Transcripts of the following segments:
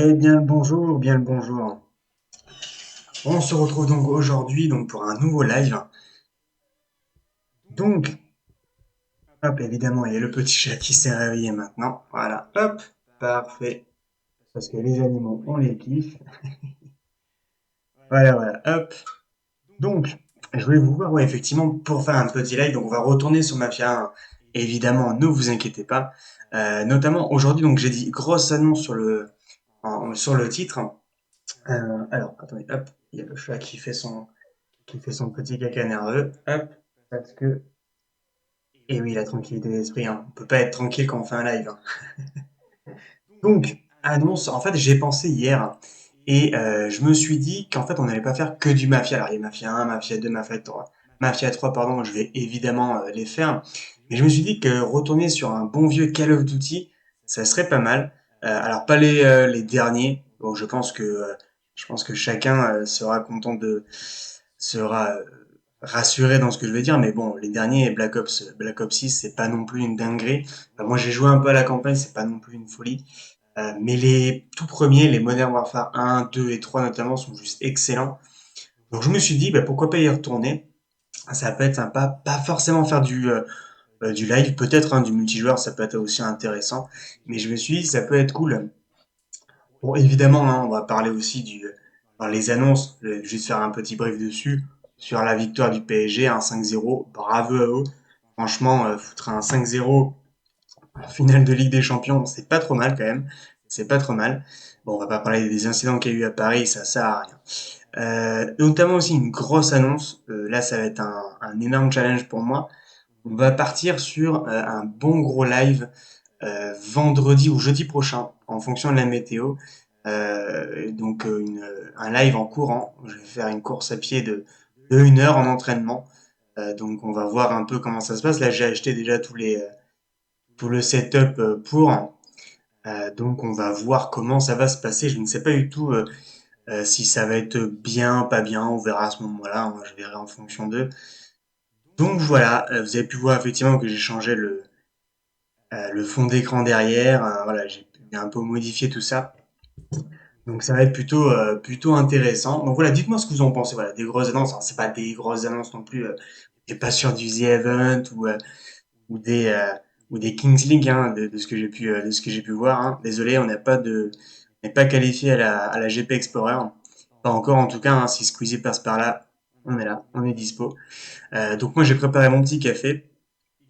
Eh bien le bonjour, bien le bonjour. On se retrouve donc aujourd'hui pour un nouveau live. Donc, hop, évidemment, il y a le petit chat qui s'est réveillé maintenant. Voilà, hop, parfait. Parce que les animaux, on les kiffe. Voilà, voilà, hop. Donc, je voulais vous voir, ouais, effectivement, pour faire un petit live. Donc, on va retourner sur Mafia 1. Évidemment, ne vous inquiétez pas. Notamment aujourd'hui, donc j'ai dit grosse annonce sur le titre. Alors, attendez, hop, il y a le chat qui fait son petit caca nerveux. Hop, parce que et oui, la tranquillité d'esprit, hein. On peut pas être tranquille quand on fait un live, hein. Donc, annonce, en fait, j'ai pensé hier et je me suis dit qu'en fait, on n'allait pas faire que du Mafia. Alors, il y a Mafia 1, Mafia 2, Mafia 3, pardon, je vais évidemment les faire. Mais je me suis dit que retourner sur un bon vieux Call of Duty, ça serait pas mal. Alors, pas les derniers. Bon, je pense que chacun sera rassuré dans ce que je vais dire, mais bon, les derniers Black Ops 6, c'est pas non plus une dinguerie. Enfin, moi, j'ai joué un peu à la campagne, c'est pas non plus une folie. Mais les tout premiers, les Modern Warfare 1, 2 et 3 notamment, sont juste excellents. Donc je me suis dit, bah, pourquoi pas y retourner? Ça peut être sympa, pas forcément faire du live, peut-être du multijoueur, ça peut être aussi intéressant. Mais je me suis dit, ça peut être cool. Bon, évidemment, hein, on va parler aussi dans les annonces, je vais juste faire un petit brief dessus, sur la victoire du PSG, un 5-0, bravo à eux. Franchement, foutre un 5-0 en finale de Ligue des Champions, c'est pas trop mal quand même, c'est pas trop mal. Bon, on va pas parler des incidents qu'il y a eu à Paris, ça sert à rien. Notamment aussi une grosse annonce, là ça va être un énorme challenge pour moi. On va partir sur un bon gros live vendredi ou jeudi prochain, en fonction de la météo. Un live en courant. Je vais faire une course à pied de 1 heure en entraînement. Donc on va voir un peu comment ça se passe. Là j'ai acheté déjà tout le setup pour. Donc on va voir comment ça va se passer. Je ne sais pas du tout si ça va être bien, pas bien. On verra à ce moment-là, hein. Je verrai en fonction d'eux. Donc voilà, vous avez pu voir effectivement que j'ai changé le fond d'écran derrière. Voilà, j'ai un peu modifié tout ça. Donc ça va être plutôt intéressant. Donc voilà, dites-moi ce que vous en pensez. Voilà, des grosses annonces. Alors, c'est pas des grosses annonces non plus. T'es pas sur du The Event ou des euh, ou des Kings League, hein, de ce que j'ai pu voir, hein. Désolé, on n'est pas qualifié à la GP Explorer. Pas encore en tout cas, hein. Si Squeezie passe par là, on est là, on est dispo. Donc moi j'ai préparé mon petit café.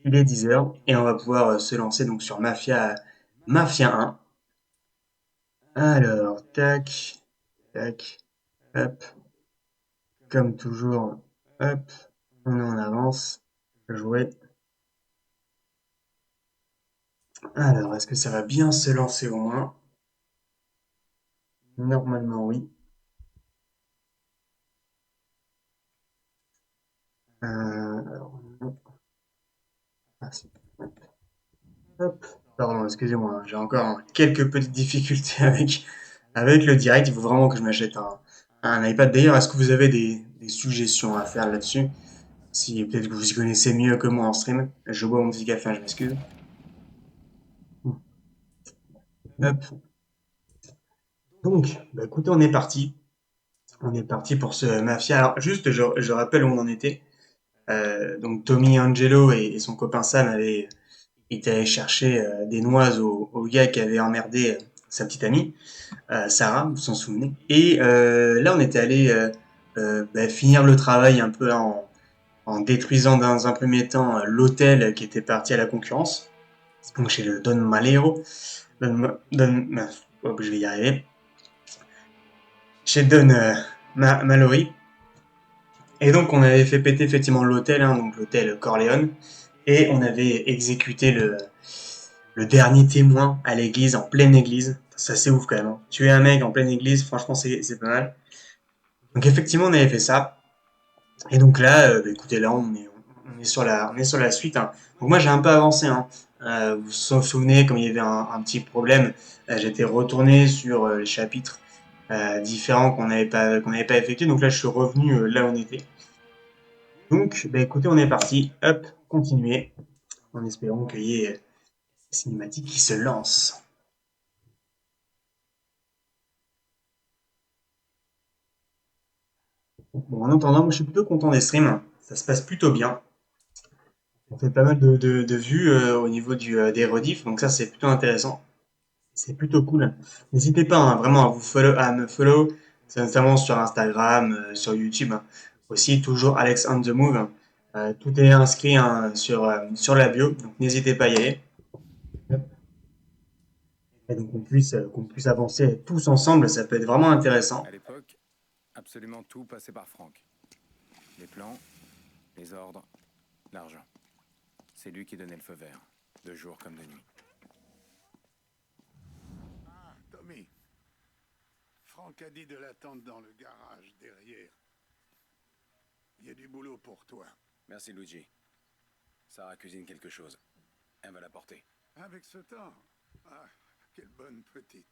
Il est 10 heures et on va pouvoir se lancer donc sur Mafia 1. Alors, tac, tac, hop, comme toujours, hop, on est en avance, jouer. Alors, est-ce que ça va bien se lancer au moins? Normalement, oui. Alors, non. Ah, hop, pardon, excusez-moi, hein, j'ai encore quelques petites difficultés avec le direct. Il faut vraiment que je m'achète un iPad. D'ailleurs, est-ce que vous avez des suggestions à faire là-dessus? Si peut-être que vous y connaissez mieux que moi en stream. Je bois mon petit café, hein, je m'excuse. Hop. Donc, bah écoutez, on est parti. On est parti pour ce Mafia. Alors, juste, je rappelle où on en était. Donc, Tommy Angelo et son copain Sam étaient allés chercher des noix au gars qui avait emmerdé sa petite amie, Sarah, vous vous en souvenez. Et là, on était allé finir le travail un peu en détruisant dans un premier temps l'hôtel qui était parti à la concurrence. Donc, chez le Don Malero. Je vais y arriver. Chez Don Mallory. Et donc, on avait fait péter effectivement l'hôtel, hein, donc l'hôtel Corleone, et on avait exécuté le dernier témoin à l'église, en pleine église. Ça, c'est ouf quand même, hein. Tuer un mec en pleine église, franchement, c'est pas mal. Donc, effectivement, on avait fait ça. Et donc là, écoutez, là, on est sur la suite, hein. Donc, moi, j'ai un peu avancé, hein. Vous vous souvenez, comme il y avait un petit problème, j'étais retourné sur les chapitres différents qu'on n'avait pas effectués. Donc là, je suis revenu là où on était. Donc, bah écoutez, on est parti. Hop, continuer. En espérant qu'il y ait la cinématique qui se lance. Bon, en attendant, moi je suis plutôt content des streams. Ça se passe plutôt bien. On fait pas mal de vues au niveau des rediffs, donc ça c'est plutôt intéressant. C'est plutôt cool. N'hésitez pas hein, vraiment à me follow, c'est notamment sur Instagram, sur YouTube. Hein. Aussi, toujours Alex on the Move. Tout est inscrit hein, sur la bio, donc n'hésitez pas à y aller. Et donc qu'on puisse avancer tous ensemble, ça peut être vraiment intéressant. À l'époque, absolument tout passait par Franck. Les plans, les ordres, l'argent. C'est lui qui donnait le feu vert, de jour comme de nuit. Ah, Tommy. Franck a dit de l'attendre dans le garage derrière. Il y a du boulot pour toi. Merci, Luigi. Sarah cuisine quelque chose. Elle va l'apporter. Avec ce temps. Ah, quelle bonne petite.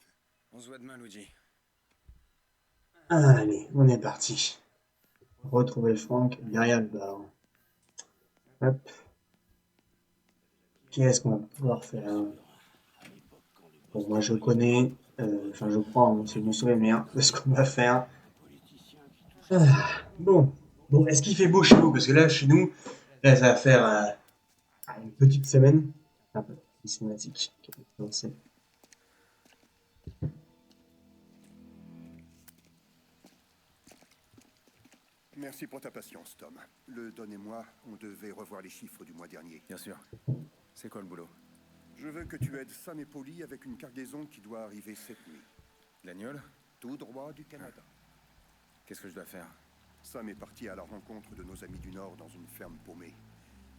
On se voit demain, Luigi. Allez, on est parti. Retrouver Franck derrière le bar. Hop, qu'est-ce qu'on va pouvoir faire? Bon, moi je connais, enfin je crois, hein, si je me souviens bien de ce qu'on va faire. Ah, bon, bon, est-ce qu'il fait beau chez vous? Parce que là, chez nous, là, ça va faire une petite semaine. Un peu cinématique. Merci pour ta patience, Tom. Le Don et moi, on devait revoir les chiffres du mois dernier. Bien sûr. C'est quoi le boulot? Je veux que tu aides Sam et Polly avec une cargaison qui doit arriver cette nuit. L'agneau? Tout droit du Canada. Qu'est-ce que je dois faire? Sam est parti à la rencontre de nos amis du Nord dans une ferme paumée.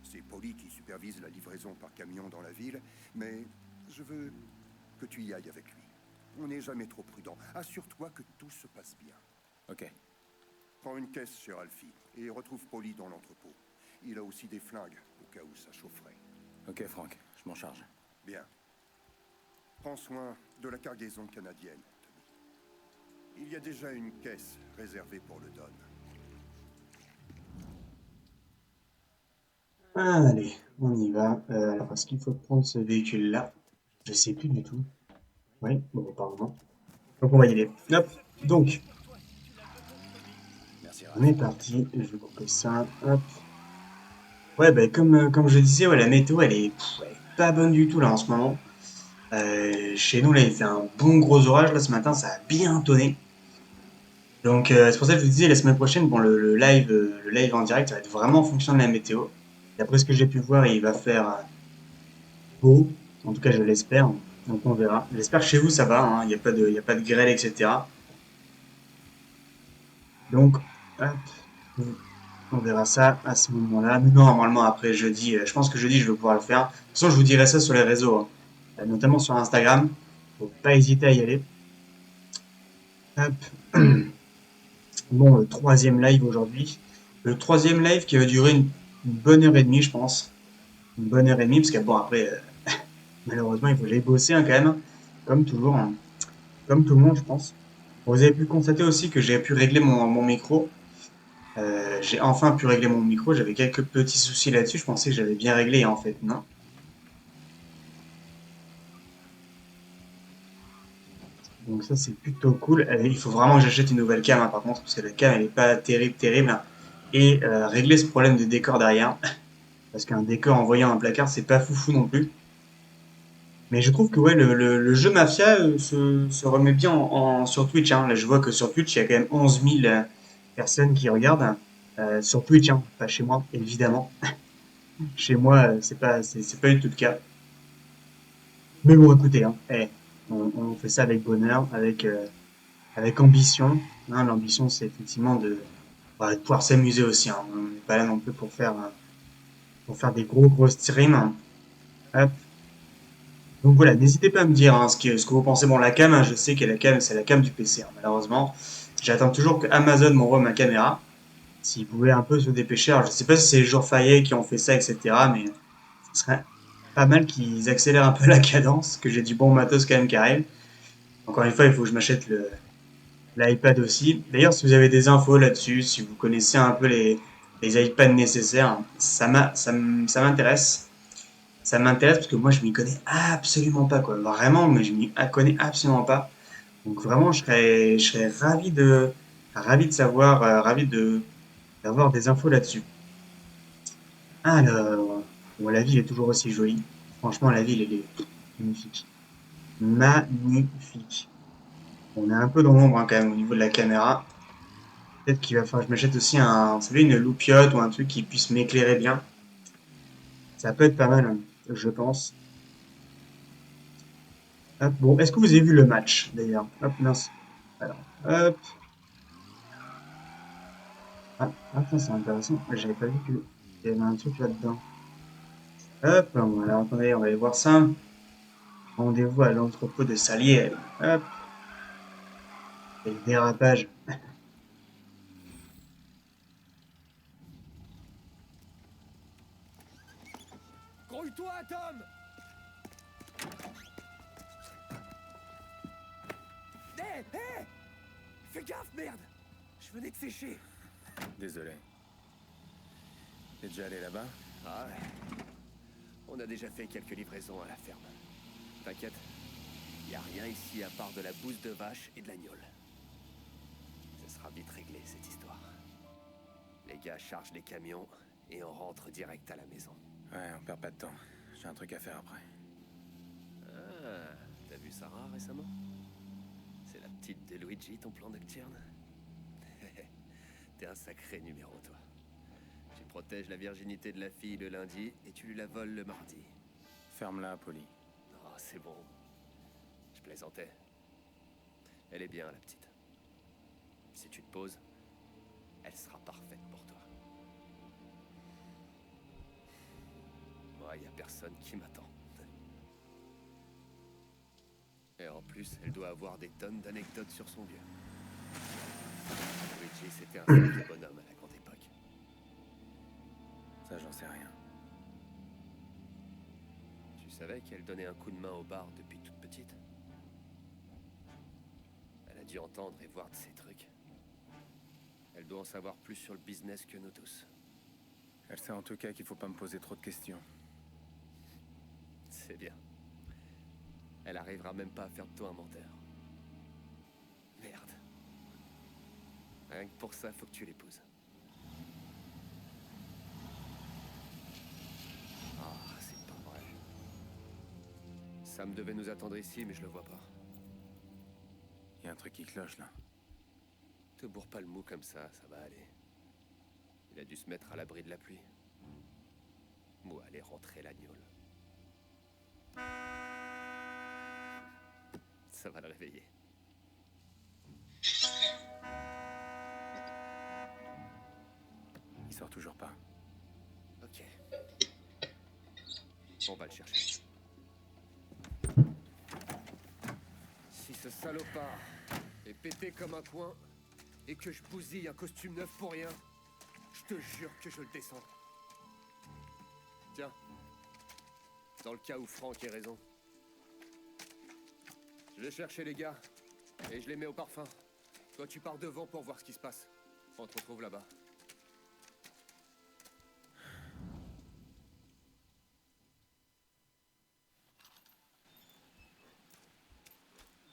C'est Polly qui supervise la livraison par camion dans la ville, mais je veux que tu y ailles avec lui. On n'est jamais trop prudent. Assure-toi que tout se passe bien. Ok. Prends une caisse chez Alfie et retrouve Polly dans l'entrepôt. Il a aussi des flingues, au cas où ça chaufferait. Ok, Franck, je m'en charge. Bien. Prends soin de la cargaison canadienne, Tommy. Il y a déjà une caisse réservée pour le Don. Allez, on y va. Alors, est-ce qu'il faut prendre ce véhicule-là? Je sais plus du tout. Oui, bon, apparemment. Donc, on va y aller. Hop, donc, Merci, on est Raph. parti. Je vais couper ça. Hop. Ouais, bah, comme je disais, ouais, la météo, elle est pas bonne du tout là en ce moment. Chez nous, là, il fait un bon gros orage. Là, ce matin, ça a bien tonné. Donc, c'est pour ça que je vous disais, la semaine prochaine, bon, le live en direct, ça va être vraiment en fonction de la météo. D'après ce que j'ai pu voir, il va faire beau. En tout cas, je l'espère. Donc, on verra. J'espère que chez vous, ça va. Hein, il y a pas de grêle, etc. Donc, hop, on verra ça à ce moment-là. Mais non, normalement, après jeudi, je pense que jeudi, je vais pouvoir le faire. De toute façon, je vous dirai ça sur les réseaux, hein. Notamment sur Instagram. Faut pas hésiter à y aller. Hop. Bon, le troisième live aujourd'hui. Le troisième live qui va durer une bonne heure et demie, je pense. Une bonne heure et demie, parce que bon, après, malheureusement, il faut que j'aille bosser hein, quand même. Comme toujours, hein. Comme tout le monde, je pense. Bon, vous avez pu constater aussi que j'ai pu régler mon micro. J'ai enfin pu régler mon micro. J'avais quelques petits soucis là-dessus. Je pensais que j'avais bien réglé, et en fait, non. Donc ça, c'est plutôt cool. Il faut vraiment que j'achète une nouvelle cam, hein, par contre, parce que la cam, elle est pas terrible, terrible. Et régler ce problème de décor derrière, parce qu'un décor envoyé en un placard, c'est pas foufou non plus. Mais je trouve que ouais, le jeu Mafia se remet bien sur Twitch. Hein. Là, je vois que sur Twitch, il y a quand même 11 000 personnes qui regardent. Sur Twitch, hein, pas chez moi, évidemment. Chez moi, c'est pas du tout le cas. Mais bon, écoutez, hein, on fait ça avec bonheur, avec ambition. Hein. L'ambition, c'est effectivement de pouvoir s'amuser aussi. Hein. On n'est pas là non plus pour faire des gros streams. Hop. Donc voilà, n'hésitez pas à me dire hein, ce que vous pensez. Bon, la cam, hein, je sais que la cam, c'est la cam du PC, hein, malheureusement. J'attends toujours que Amazon m'envoie ma caméra. S'ils pouvaient un peu se dépêcher. Alors, je sais pas si c'est les jours fériés qui ont fait ça, etc. Mais ce serait pas mal qu'ils accélèrent un peu la cadence, que j'ai du bon matos quand même qui arrive. Encore une fois, il faut que je m'achète l'iPad aussi. D'ailleurs, si vous avez des infos là-dessus, si vous connaissez un peu les iPads nécessaires, ça m'intéresse. Ça m'intéresse parce que moi, je m'y connais absolument pas, quoi. Vraiment, mais je m'y connais absolument pas. Donc vraiment, je serais Ravi de savoir, ravi d'avoir des infos là-dessus. Alors, bon, la ville est toujours aussi jolie. Franchement, la ville, elle est magnifique. Magnifique. On est un peu dans l'ombre hein, quand même au niveau de la caméra. Peut-être qu'il va falloir que je m'achète aussi un, vous savez, une loupiote ou un truc qui puisse m'éclairer bien. Ça peut être pas mal, hein, je pense. Hop, bon, est-ce que vous avez vu le match d'ailleurs? Hop, mince. Alors, hop. Ça c'est intéressant. J'avais pas vu qu'il y avait un truc là-dedans. Hop, voilà, attendez, on va aller voir ça. Rendez-vous à l'entrepôt de Saliel. Hop, quel dérapage. Grouille-toi, Tom! Hé, hé! Fais gaffe, merde! Je venais de sécher. Désolé. T'es déjà allé là-bas? Ah ouais. On a déjà fait quelques livraisons à la ferme. T'inquiète, y a rien ici à part de la bouse de vache et de l'agneau. Ce sera vite réglé, cette histoire. Les gars chargent les camions et on rentre direct à la maison. Ouais, on perd pas de temps. J'ai un truc à faire après. Ah, t'as vu Sarah récemment? C'est la petite de Luigi, ton plan nocturne? T'es un sacré numéro, toi. Tu protèges la virginité de la fille le lundi et tu lui la voles le mardi. Ferme-la, Polly. Oh, c'est bon. Je plaisantais. Elle est bien, la petite. Si tu te poses, elle sera parfaite pour toi. Moi, y a personne qui m'attend. Et en plus, elle doit avoir des tonnes d'anecdotes sur son vieux. Luigi, c'était un sacré bonhomme à la grande époque. Ça, j'en sais rien. Tu savais qu'elle donnait un coup de main au bar depuis toute petite? Elle a dû entendre et voir de ces trucs. Elle doit en savoir plus sur le business que nous tous. Elle sait en tout cas qu'il faut pas me poser trop de questions. C'est bien. Elle arrivera même pas à faire de toi un menteur. Merde. Rien que pour ça, faut que tu l'épouses. Ah, c'est pas vrai. Sam devait nous attendre ici, mais je le vois pas. Y a un truc qui cloche là. Te bourre pas le mou comme ça va aller. Il a dû se mettre à l'abri de la pluie. Ou aller rentrer l'agneau. Ça va le réveiller. Il sort toujours pas. Ok. On va le chercher. Si ce salopard est pété comme un coin et que je bousille un costume neuf pour rien, je te jure que je le descends. Tiens. Dans le cas où Franck ait raison. Je vais chercher les gars et je les mets au parfum. Toi, tu pars devant pour voir ce qui se passe. On te retrouve là-bas.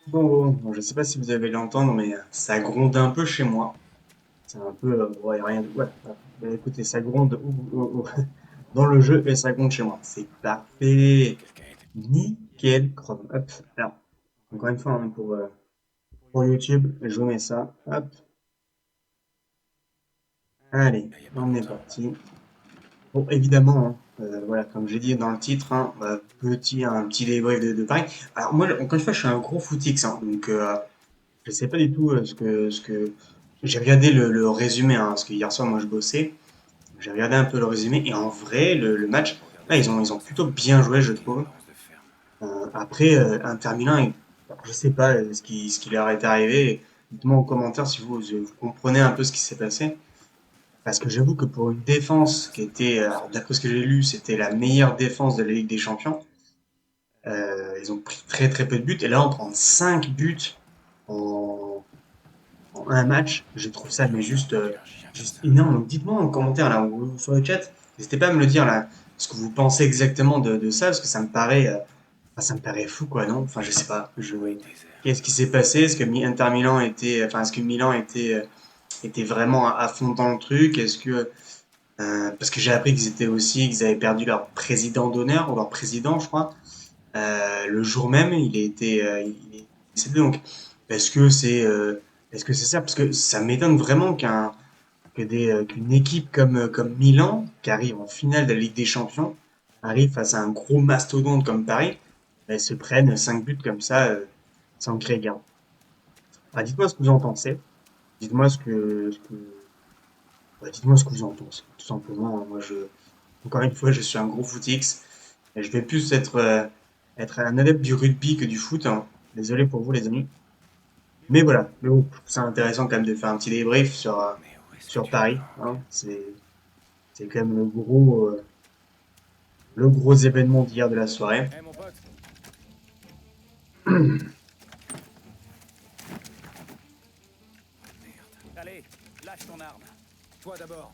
Bon, je sais pas si vous avez l'entendre, mais ça gronde un peu chez moi. C'est un peu, ouais, rien. Ouais, ouais. Bah, écoutez, ça gronde dans le jeu et ça gronde chez moi. C'est parfait. Quelqu'un est... Nickel chrome. Hop. Alors, encore une fois, hein, pour YouTube, je vous mets ça. Hop. Allez, Là, y a pas on est longtemps. parti. Bon, évidemment, hein, voilà, comme j'ai dit dans le titre, hein, un petit débrief de Paris. Alors moi, encore une fois, je suis un gros footix, hein, donc je sais pas du tout ce que j'ai regardé le résumé, hein, parce que hier soir, moi, je bossais. J'ai regardé un peu le résumé et en vrai, le match, Faut regarder là, ça. ils ont plutôt bien joué, je Quelle trouve. apparence de ferme. Après, Inter Milan, alors, je sais pas ce qui leur est arrivé. Dites-moi en commentaire si vous comprenez un peu ce qui s'est passé. Parce que j'avoue que pour une défense Ça qui sent pas était, bon, alors, ça. d'après ce que j'ai lu, c'était la meilleure défense de la Ligue des Champions. Ils ont pris très très peu de buts. Et là, on prend 5 buts en, en un match. Je trouve ça mais J'aurais juste, pas dû leur chier comme juste ça. énorme. Donc dites-moi en commentaire là ou sur le chat. N'hésitez pas à me le dire là, ce que vous pensez exactement de ça, parce que ça me paraît fou quoi, non? Oui, désert. Qu'est-ce qui s'est passé? Est-ce que Inter Milan était, enfin, est-ce que Milan était étaient vraiment à fond dans le truc? Est-ce que parce que j'ai appris qu'ils avaient perdu leur président d'honneur ou leur président, je crois. Le jour même, il est décédé. Donc, est-ce que c'est est-ce que c'est ça? Parce que ça m'étonne vraiment qu'une équipe comme Milan, qui arrive en finale de la Ligue des Champions, arrive face à un gros mastodonte comme Paris, elle se prenne 5 buts comme ça sans créer garde. Ah, dites-moi ce que vous en pensez. Dites-moi dites-moi ce que vous en pensez. Tout simplement, moi encore une fois, je suis un gros footix. Et je vais plus être un adepte du rugby que du foot, hein. Désolé pour vous, les amis. Mais voilà. Mais bon, je trouve ça intéressant quand même de faire un petit débrief Mais où est-ce que sur tu vas, Paris, Franck? hein. C'est quand même le gros événement d'hier de la soirée. Hé, mon pote, merde. Allez, lâche ton arme. Toi d'abord.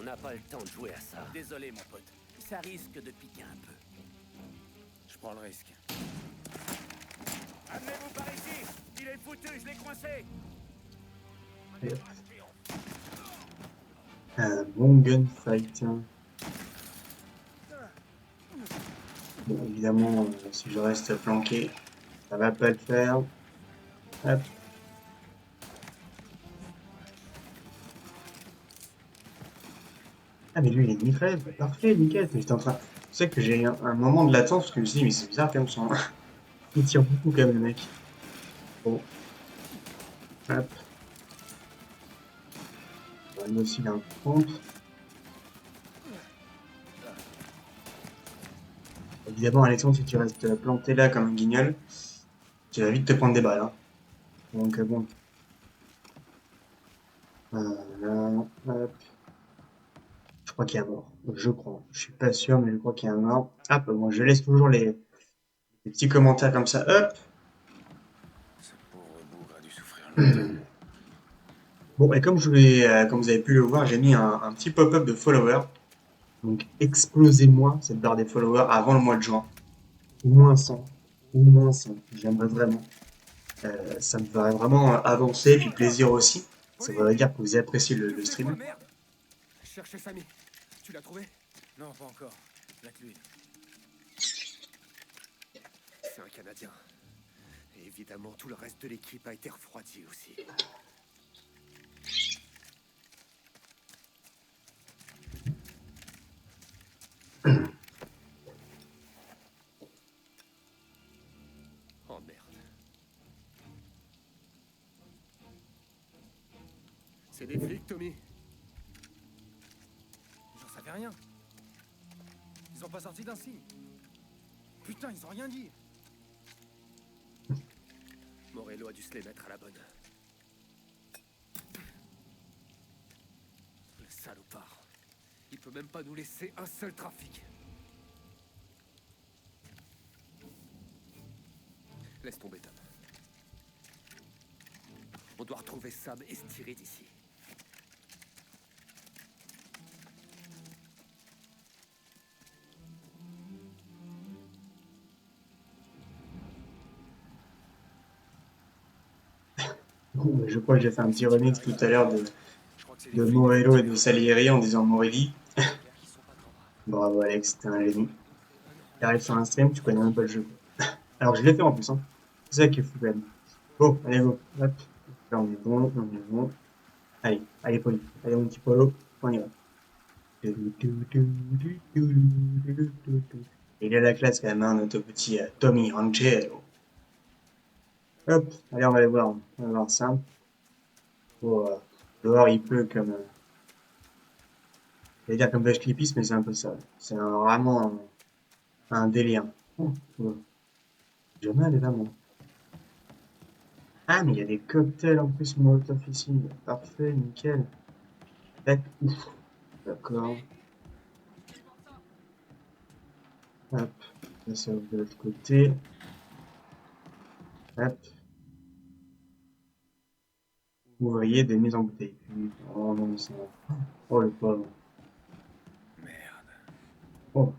On n'a pas le temps de jouer à ça. Désolé, mon pote. Ça risque de piquer un peu. Je prends le risque. Amenez-vous par ici. Il est foutu, je l'ai coincé. Un bon gunfight, hein. Bon, évidemment, si je reste planqué, ça va pas le faire. Hop. Ah, mais lui, il est mitraillé. Parfait, nickel. J'étais en train. Tu sais que j'ai eu un moment de latence parce que je me suis dit, mais c'est bizarre quand même son. Il tire beaucoup quand même, le mec. Bon, hop. Lui aussi, il a un contre. Évidemment, Alexandre, si tu restes planté là comme un guignol, tu vas vite te prendre des balles, hein. Donc, bon. Voilà, hop. Je crois qu'il y a un mort. Je crois. Je suis pas sûr, mais je crois qu'il y a un mort. Hop, bon, je laisse toujours les petits commentaires comme ça. Hop. Ce pauvre bougre a dû souffrir longtemps. Bon, et comme vous avez pu le voir, j'ai mis un petit pop-up de followers. Donc, explosez-moi cette barre des followers avant le mois de juin. Au moins 100. Au moins 100. J'aimerais vraiment. Ça me ferait vraiment avancer, et puis plaisir aussi. Ça voudrait dire que vous appréciez le Tu fais quoi, stream. merde? Cherchez Samy. Tu l'as trouvé? Non, pas encore. La clé. C'est un Canadien. Et évidemment, tout le reste de l'équipe a été refroidi aussi. Oh merde. C'est des flics, Tommy. J'en savais rien. Ils ont pas sorti d'un signe. Putain, ils ont rien dit. Morello a dû se les mettre à la bonne. Le salopard. Il peut même pas nous laisser un seul trafic. Laisse tomber, Tom. On doit retrouver Sam et se tirer d'ici. Bon, je crois que j'ai fait un petit remix tout à l'heure Je crois que c'est des de flics. Morello et de Salieri en disant Morelli. Bravo Alex, t'es un génie. T'arrives sur un stream, tu connais même pas le jeu. Alors je l'ai fait en plus, hein. C'est ça qui est fou quand même. Bon, allez go. Hop. Là on est bon, on est bon. Allez, allez Poli. Allez mon petit Polo, on y va. Il est à la classe quand même, hein, notre petit Tommy Angelo. Hop, allez on va voir ça. Bon, dehors il pleut comme, je vais dire comme Vache Clippis, mais c'est un peu ça. C'est vraiment un délire. Oh, ouais. Jamais elle est là, moi. Ah, mais il y a des cocktails en plus, Molotov ici. Parfait, nickel. Tac, ouf. D'accord. Hop. Ça, ça ouvre de l'autre côté. Hop. Vous voyez des mises en bouteille. Oh non, ça va. Oh le pauvre. Merde. Oh,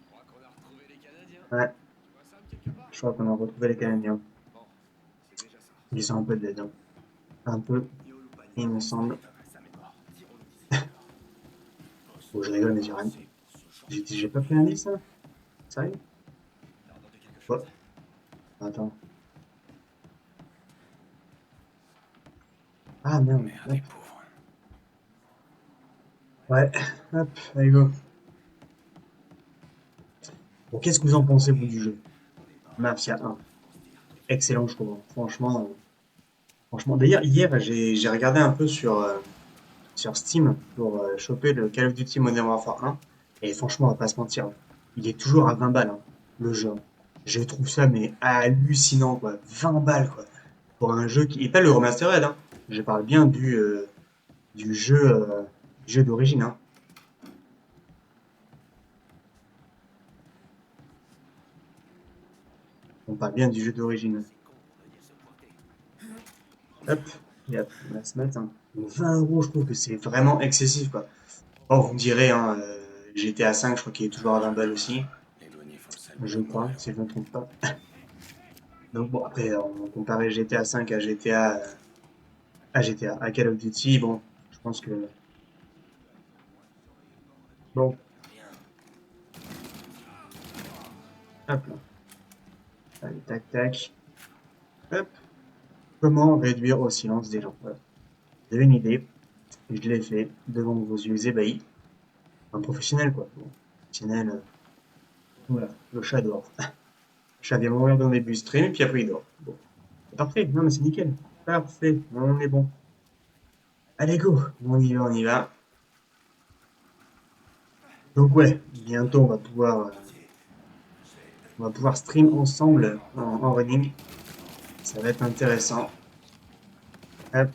Je crois qu'on a retrouvé les Canadiens. ouais. Tu vois Sam quelque part? Je crois qu'on a retrouvé les Canadiens. Bon, c'est déjà ça. Ils sont un peu dead, hein. Un peu. il me semble. Bon, je rigole, mais j'ai rien. J'ai pas fait un indice, là? Sérieux? Ouais. Attends. Ah merde. Merde, Hop. les pauvres. Ouais. Hop, allez go. Bon, qu'est-ce que vous en pensez, vous, du jeu? Mafia 1. Excellent, je trouve. Franchement. D'ailleurs, hier, j'ai regardé un peu sur Steam pour choper le Call of Duty Modern Warfare 1. Et franchement, on va pas se mentir, hein, il est toujours à 20 balles, hein, le jeu. Je trouve ça mais hallucinant, quoi. 20 balles, quoi. Pour un jeu qui. Et pas le remastered, hein. Je parle bien du jeu d'origine, hein. On parle bien du jeu d'origine. Hop, et hop, on va se mettre, hein. Donc 20 €, je trouve que c'est vraiment excessif, quoi. Bon, vous me direz, hein, GTA 5, je crois qu'il est toujours à 20 balles aussi. Les douaniers font le sale Je boulot pour crois, rien. si je ne me trompe pas. Donc bon, après, on comparait GTA 5 à Call of Duty, bon, je pense que, bon, hop là, allez, tac, tac, hop, comment réduire au silence des gens? Voilà. Vous avez une idée, et je l'ai fait devant vos yeux ébahis, un professionnel, quoi. Bon, professionnel, voilà, le chat dort. Le chat vient mourir dans le début du stream, et puis après il dort. Bon, c'est parfait, non mais c'est nickel, parfait, on est bon. Allez, go, on y va, on y va. Donc ouais, bientôt on va pouvoir stream ensemble en running. Ça va être intéressant. Hop.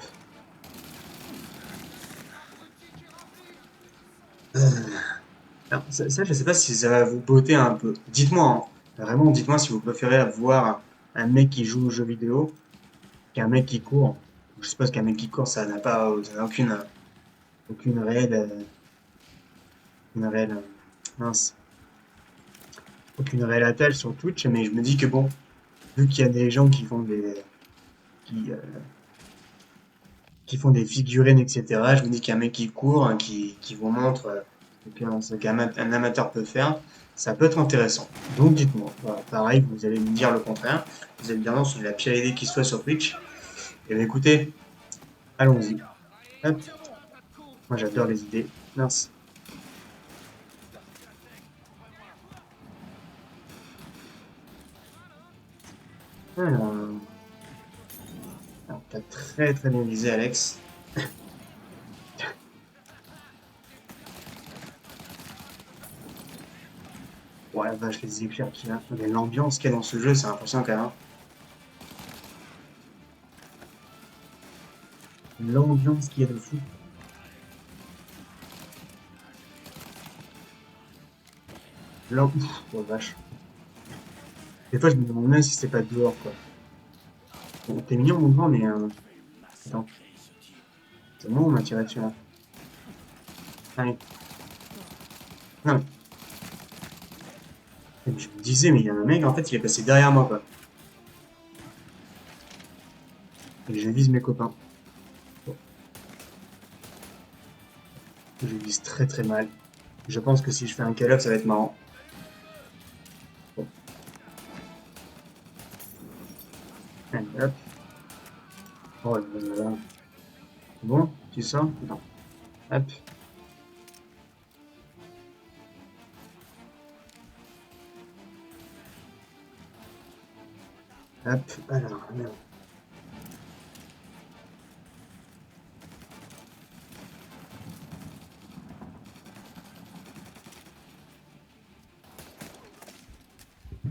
Alors, ça, je sais pas si ça va vous botter un peu. Dites-moi, hein. Vraiment, dites-moi si vous préférez voir un mec qui joue aux jeux vidéo qu'un mec qui court. Je suppose qu'un mec qui court, ça n'a aucune réelle, mince, aucune réelle attache sur Twitch. Mais je me dis que bon, vu qu'il y a des gens qui, euh, qui font des figurines, etc. Je me dis qu'un mec qui court, hein, qui vous montre ce qu'un amateur peut faire, ça peut être intéressant. Donc dites-moi, voilà, pareil, vous allez me dire le contraire. Vous allez me dire non, c'est la pire idée qui soit sur Twitch. Et bien écoutez, allons-y. Hop, moi j'adore les idées. Mince. Alors, t'as très très bien visé, Alex. Ouais, la vache, les éclairs qu'il y a. Mais l'ambiance qu'il y a dans ce jeu, c'est impressionnant quand même, hein. L'ambiance qu'il y a de fou. Oh vache. Des fois, je me demande même si c'est pas dehors, quoi. Bon, t'es mignon, mon grand, mais attends. C'est bon, on m'a tiré dessus, là. Allez. Non, mais je me disais, mais il y a un mec, en fait, il est passé derrière moi, quoi. Et je vise mes copains. Bon, je vise très très mal. Je pense que si je fais un call-up, ça va être marrant. Bon, allez, hop. Oh là là là. Bon, tu sors? Non. Hop. Hop. Alors, merde.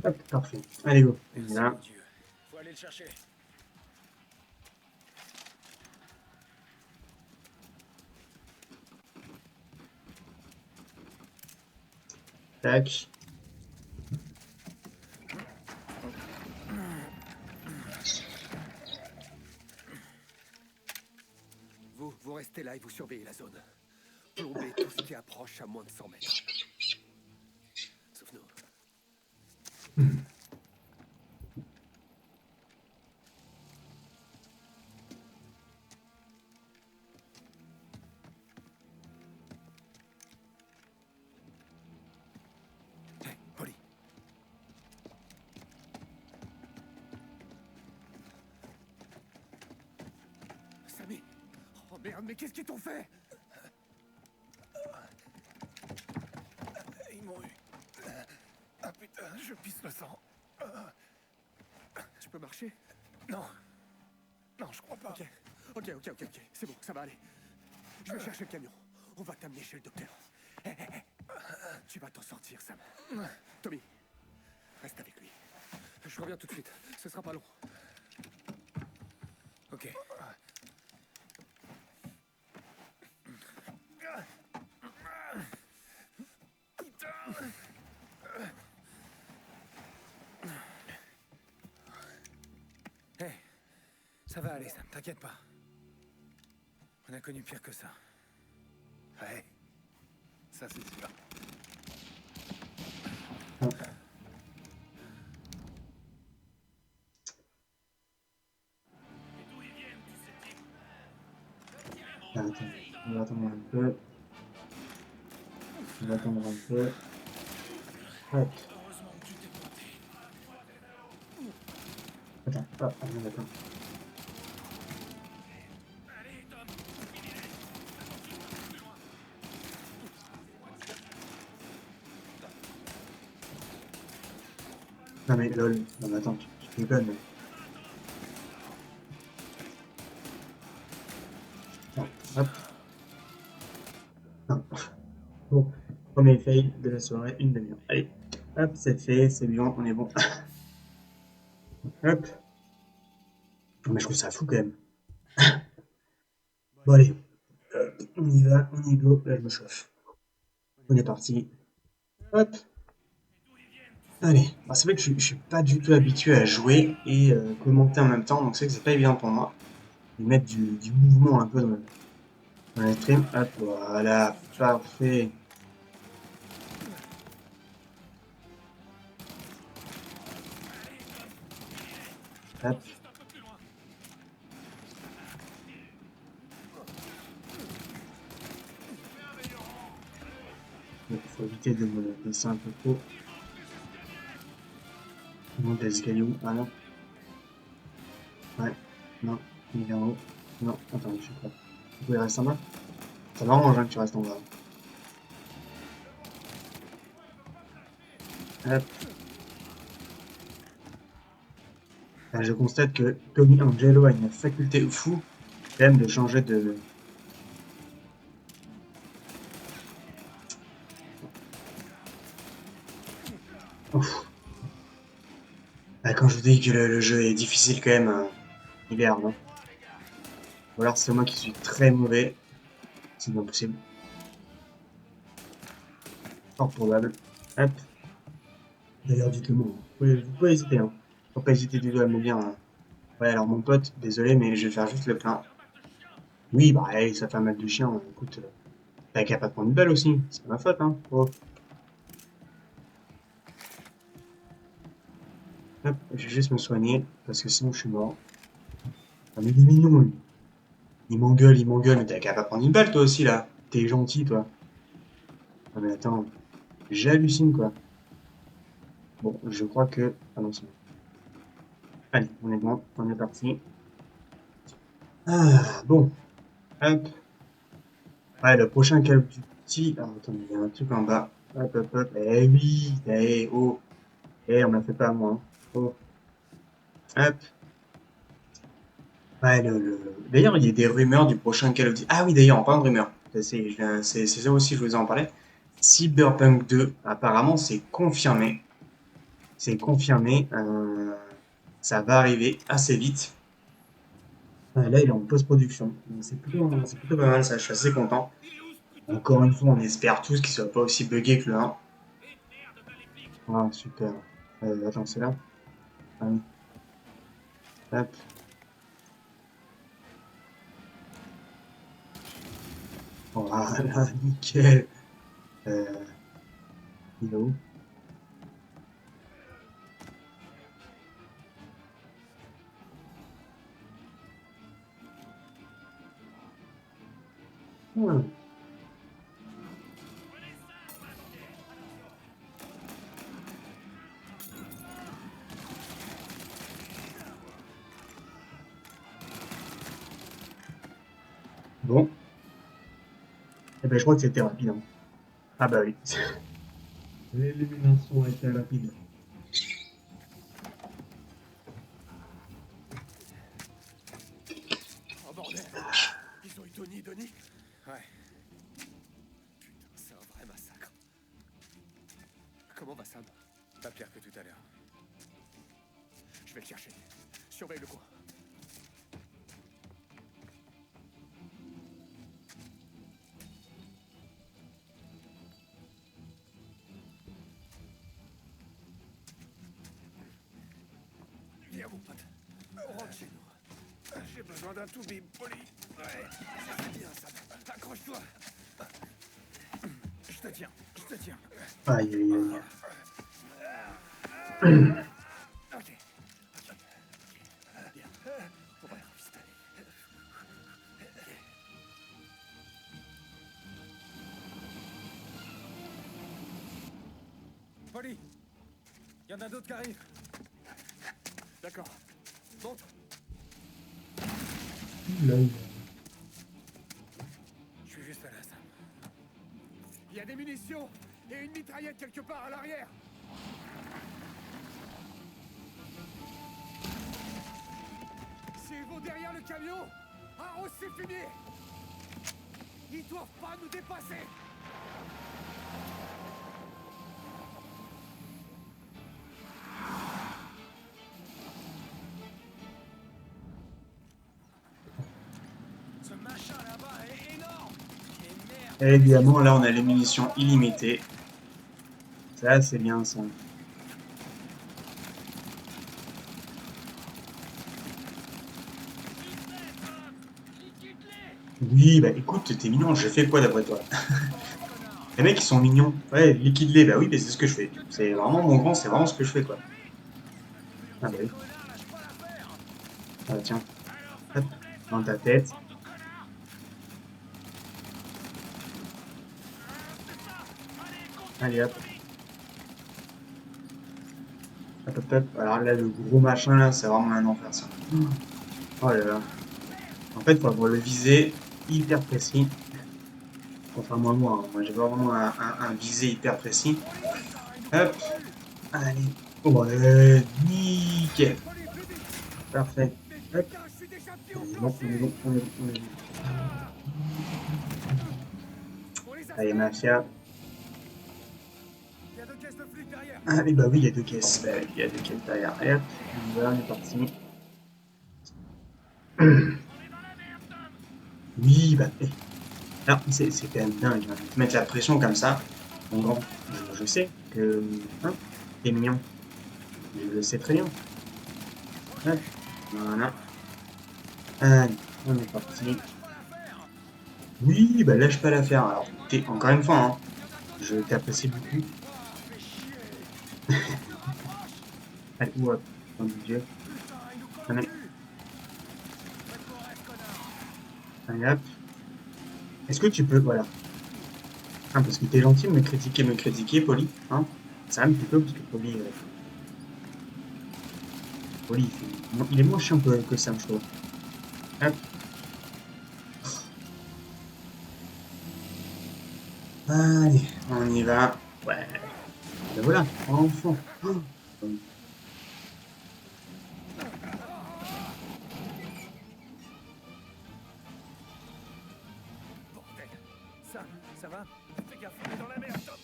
Hop, parfait. Allez, go. On y Merci, va. mon Dieu. Faut aller le chercher. Tac. Vous restez là et vous surveillez la zone. Plombez tout ce qui approche à moins de 100 mètres. Sauf nous. Merde, mais qu'est-ce qu'ils t'ont fait? Ils m'ont eu. Ah putain, je pisse le sang. Tu peux marcher? Non. Non, je crois pas. Ok. C'est bon, ça va aller. Je vais chercher le camion. On va t'amener chez le docteur. Hé. Tu vas t'en sortir, Sam. Tommy, reste avec lui. Je reviens tout de suite. Ce sera pas long. Ok. Hé, ça va aller, Sam, t'inquiète pas. On a connu pire que ça. Ouais. Ça, c'est sûr. Attends, on va attendre un peu. On va attendre un peu. Hop. Attends, attends. Non mais lol, non mais attends, tu déconnes. Non, hop. Non. Bon, premier fail de la soirée, une demi-heure. Allez, hop, c'est fait, c'est bon, on est bon. Hop. Mais je trouve ça fou quand même. Bon allez, on y va, on y go. Là je me chauffe. On est parti. Hop. Allez, bah, c'est vrai que je suis pas du tout habitué à jouer et commenter en même temps, donc c'est que c'est pas évident pour moi de mettre du mouvement un peu dans le stream. Hop, voilà, parfait. Hop. Il faut éviter de me laisser un peu trop. Je monte les escaliers où? Ah non. Ouais. Non. Il est en haut. Non. Attends, je sais pas. Tu peux rester en bas? Ça m'arrange hein, que tu restes en bas. Hop. Là, je constate que Tommy Angelo a une faculté fou quand même de changer de... Ouf. Ah, quand je vous dis que le jeu est difficile quand même, il est hard, hein. Ou alors c'est moi qui suis très mauvais. C'est bien possible. Fort probable. Hop. D'ailleurs, dites-le moi. Vous pouvez hésiter, hein. Faut pas hésiter du tout à me dire. Ouais, alors mon pote, désolé, mais je vais faire juste le plein. Oui, bah, hey, ça fait un mal de chien. Écoute, t'as qu'à pas te prendre une balle aussi. C'est pas ma faute, hein. Oh. Hop, je vais juste me soigner, parce que sinon je suis mort. Ah, mais il est mignon, lui. Il m'engueule, mais t'as qu'à pas prendre une balle, toi aussi, là. T'es gentil, toi. Ah, mais attends, j'hallucine, quoi. Bon, je crois que... Ah non, c'est bon. Allez, on est bon, on est parti. Ah, bon, hop. Ouais, le prochain Call of Duty... Ah, attends, il y a un truc en bas. Hop. Eh oui, eh, oh. Eh, on m'a fait pas à moi, hein. Oh, hop. Ouais, d'ailleurs, il y a des rumeurs du prochain Call of Duty. Ah oui, d'ailleurs, en parlant de rumeurs, c'est ça aussi, je vous en parlais. Cyberpunk 2, apparemment, c'est confirmé. C'est confirmé. Ça va arriver assez vite. Là, il est en post-production. Donc, c'est plutôt pas mal, ça. Je suis assez content. Encore une fois, on espère tous qu'il soit pas aussi buggé que le 1. Ah, super. Attends, c'est là? Ah oui. Hop. Voilà, nickel. Euh, il est où? Hmm. Bon, ben, je crois que c'était rapide. Hein. Ah bah oui. L'élimination a été rapide. Oh bordel! Ils ont eu Denis? Ouais. Putain, c'est un vrai massacre. Comment va Sam? Pas pire que tout à l'heure. Je vais le chercher. Surveille le coin. Viens mon pote. On rentre chez nous. J'ai besoin d'un tout bip, Polly. Ouais, ça c'est bien Sam. Accroche-toi. Je te tiens. Aïe, aïe, aïe. Ok. Bien. On va les revisiter. Polly, y en a d'autres qui arrivent. D'accord. Monte. Là, Je suis juste là, Sam. Il y a des munitions et une mitraillette quelque part à l'arrière. S'ils vont derrière le camion, Arros c'est fini. Ils doivent pas nous dépasser. Ce machin là-bas est énorme. Et merde. et évidemment, là, on a les munitions illimitées. Ça, c'est bien, ça. Oui, bah écoute, t'es mignon, j'ai fait quoi d'après toi? Les mecs, ils sont mignons. Ouais, liquide-les, bah oui, mais c'est ce que je fais. C'est vraiment mon grand, c'est vraiment ce que je fais, quoi. Ah bah oui. Ah, tiens, hop, dans ta tête. Allez, hop. Hop, hop, hop. Alors là, le gros machin, là, c'est vraiment un enfer, ça. Oh là là. En fait, faut avoir le visé hyper précis. Contrairement à moi, hein. Moi, j'ai pas vraiment un visé hyper précis. Hop, allez. Oh, ouais, nickel. Parfait. Hop. Putain, je suis déjà On est bon, on est bon, on est bon, on est bon. On les a Allez, fait. mafia. Il y a deux caisses de flics derrière. Allez, bah oui, il y a deux caisses. Bah oui, il y a deux caisses derrière. Allez, hop. On y va, on est parti. Oui, bah, alors, c'est quand même dingue, hein. Mettre la pression comme ça, mon grand. Je sais que, hein, t'es mignon. Je le sais très bien. Hop, voilà. Allez, on est parti. Oui, bah lâche pas l'affaire. Alors, encore une fois, hein, je t'apprécie beaucoup. Allez, ou hop, oh mon Dieu. Allez, allez, hop. Est-ce que tu peux, voilà. Ah, parce que t'es gentil de me critiquer, Poli. Hein, ça un petit peu, parce que Poli, Poli, il est moins chiant que Sam, je trouve. Hop. Allez, on y va. Ouais. Ben voilà, enfin. Oh. Bordel. Sam, ça va? Fais gaffe, on est dans la merde, Tom.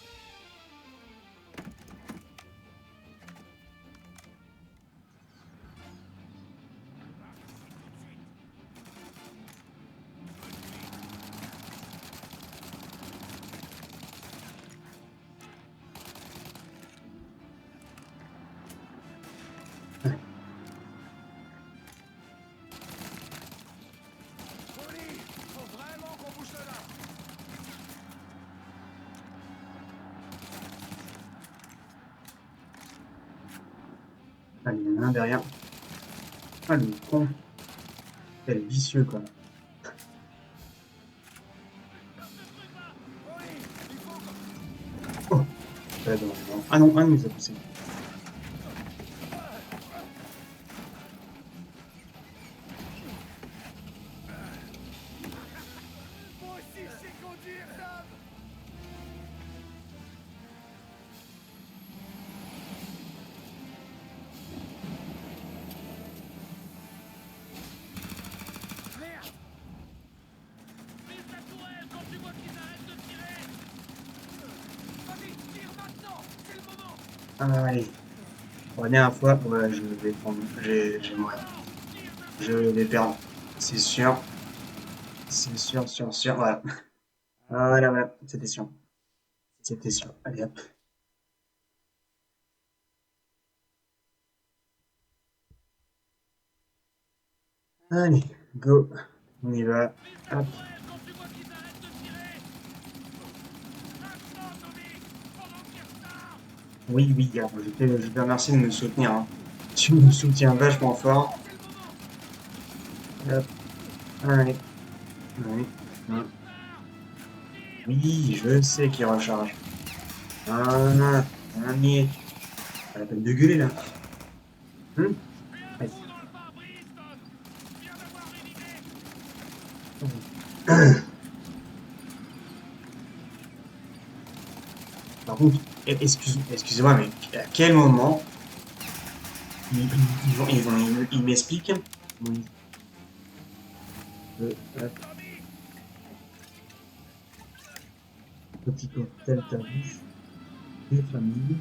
Polly, faut vraiment qu'on bouge de là. Allez, il y en a un derrière. Ah, le con. Quel vicieux, quoi. Oh. Non. Ah non, il nous a poussé. Moi aussi, je sais conduire, Tom. Allez, pour la dernière fois, ouais, je vais prendre. J'ai mourir. Je vais perdre. C'est sûr. C'est sûr, sûr, sûr. Voilà. Voilà, voilà. C'était sûr. C'était sûr. Allez, hop. Allez, go. On y va. Hop. Oui, oui, gars. Je te remercie de me soutenir, hein. Tu me soutiens vachement fort. Hop. Allez. Allez. Hum. Oui, je sais qu'il recharge. Voilà. On y est. Pas la peine de gueuler, là. Hum. Allez. Par contre, excusez-moi, mais à quel moment ils m'expliquent hop, petit cocktail tarif, des familles.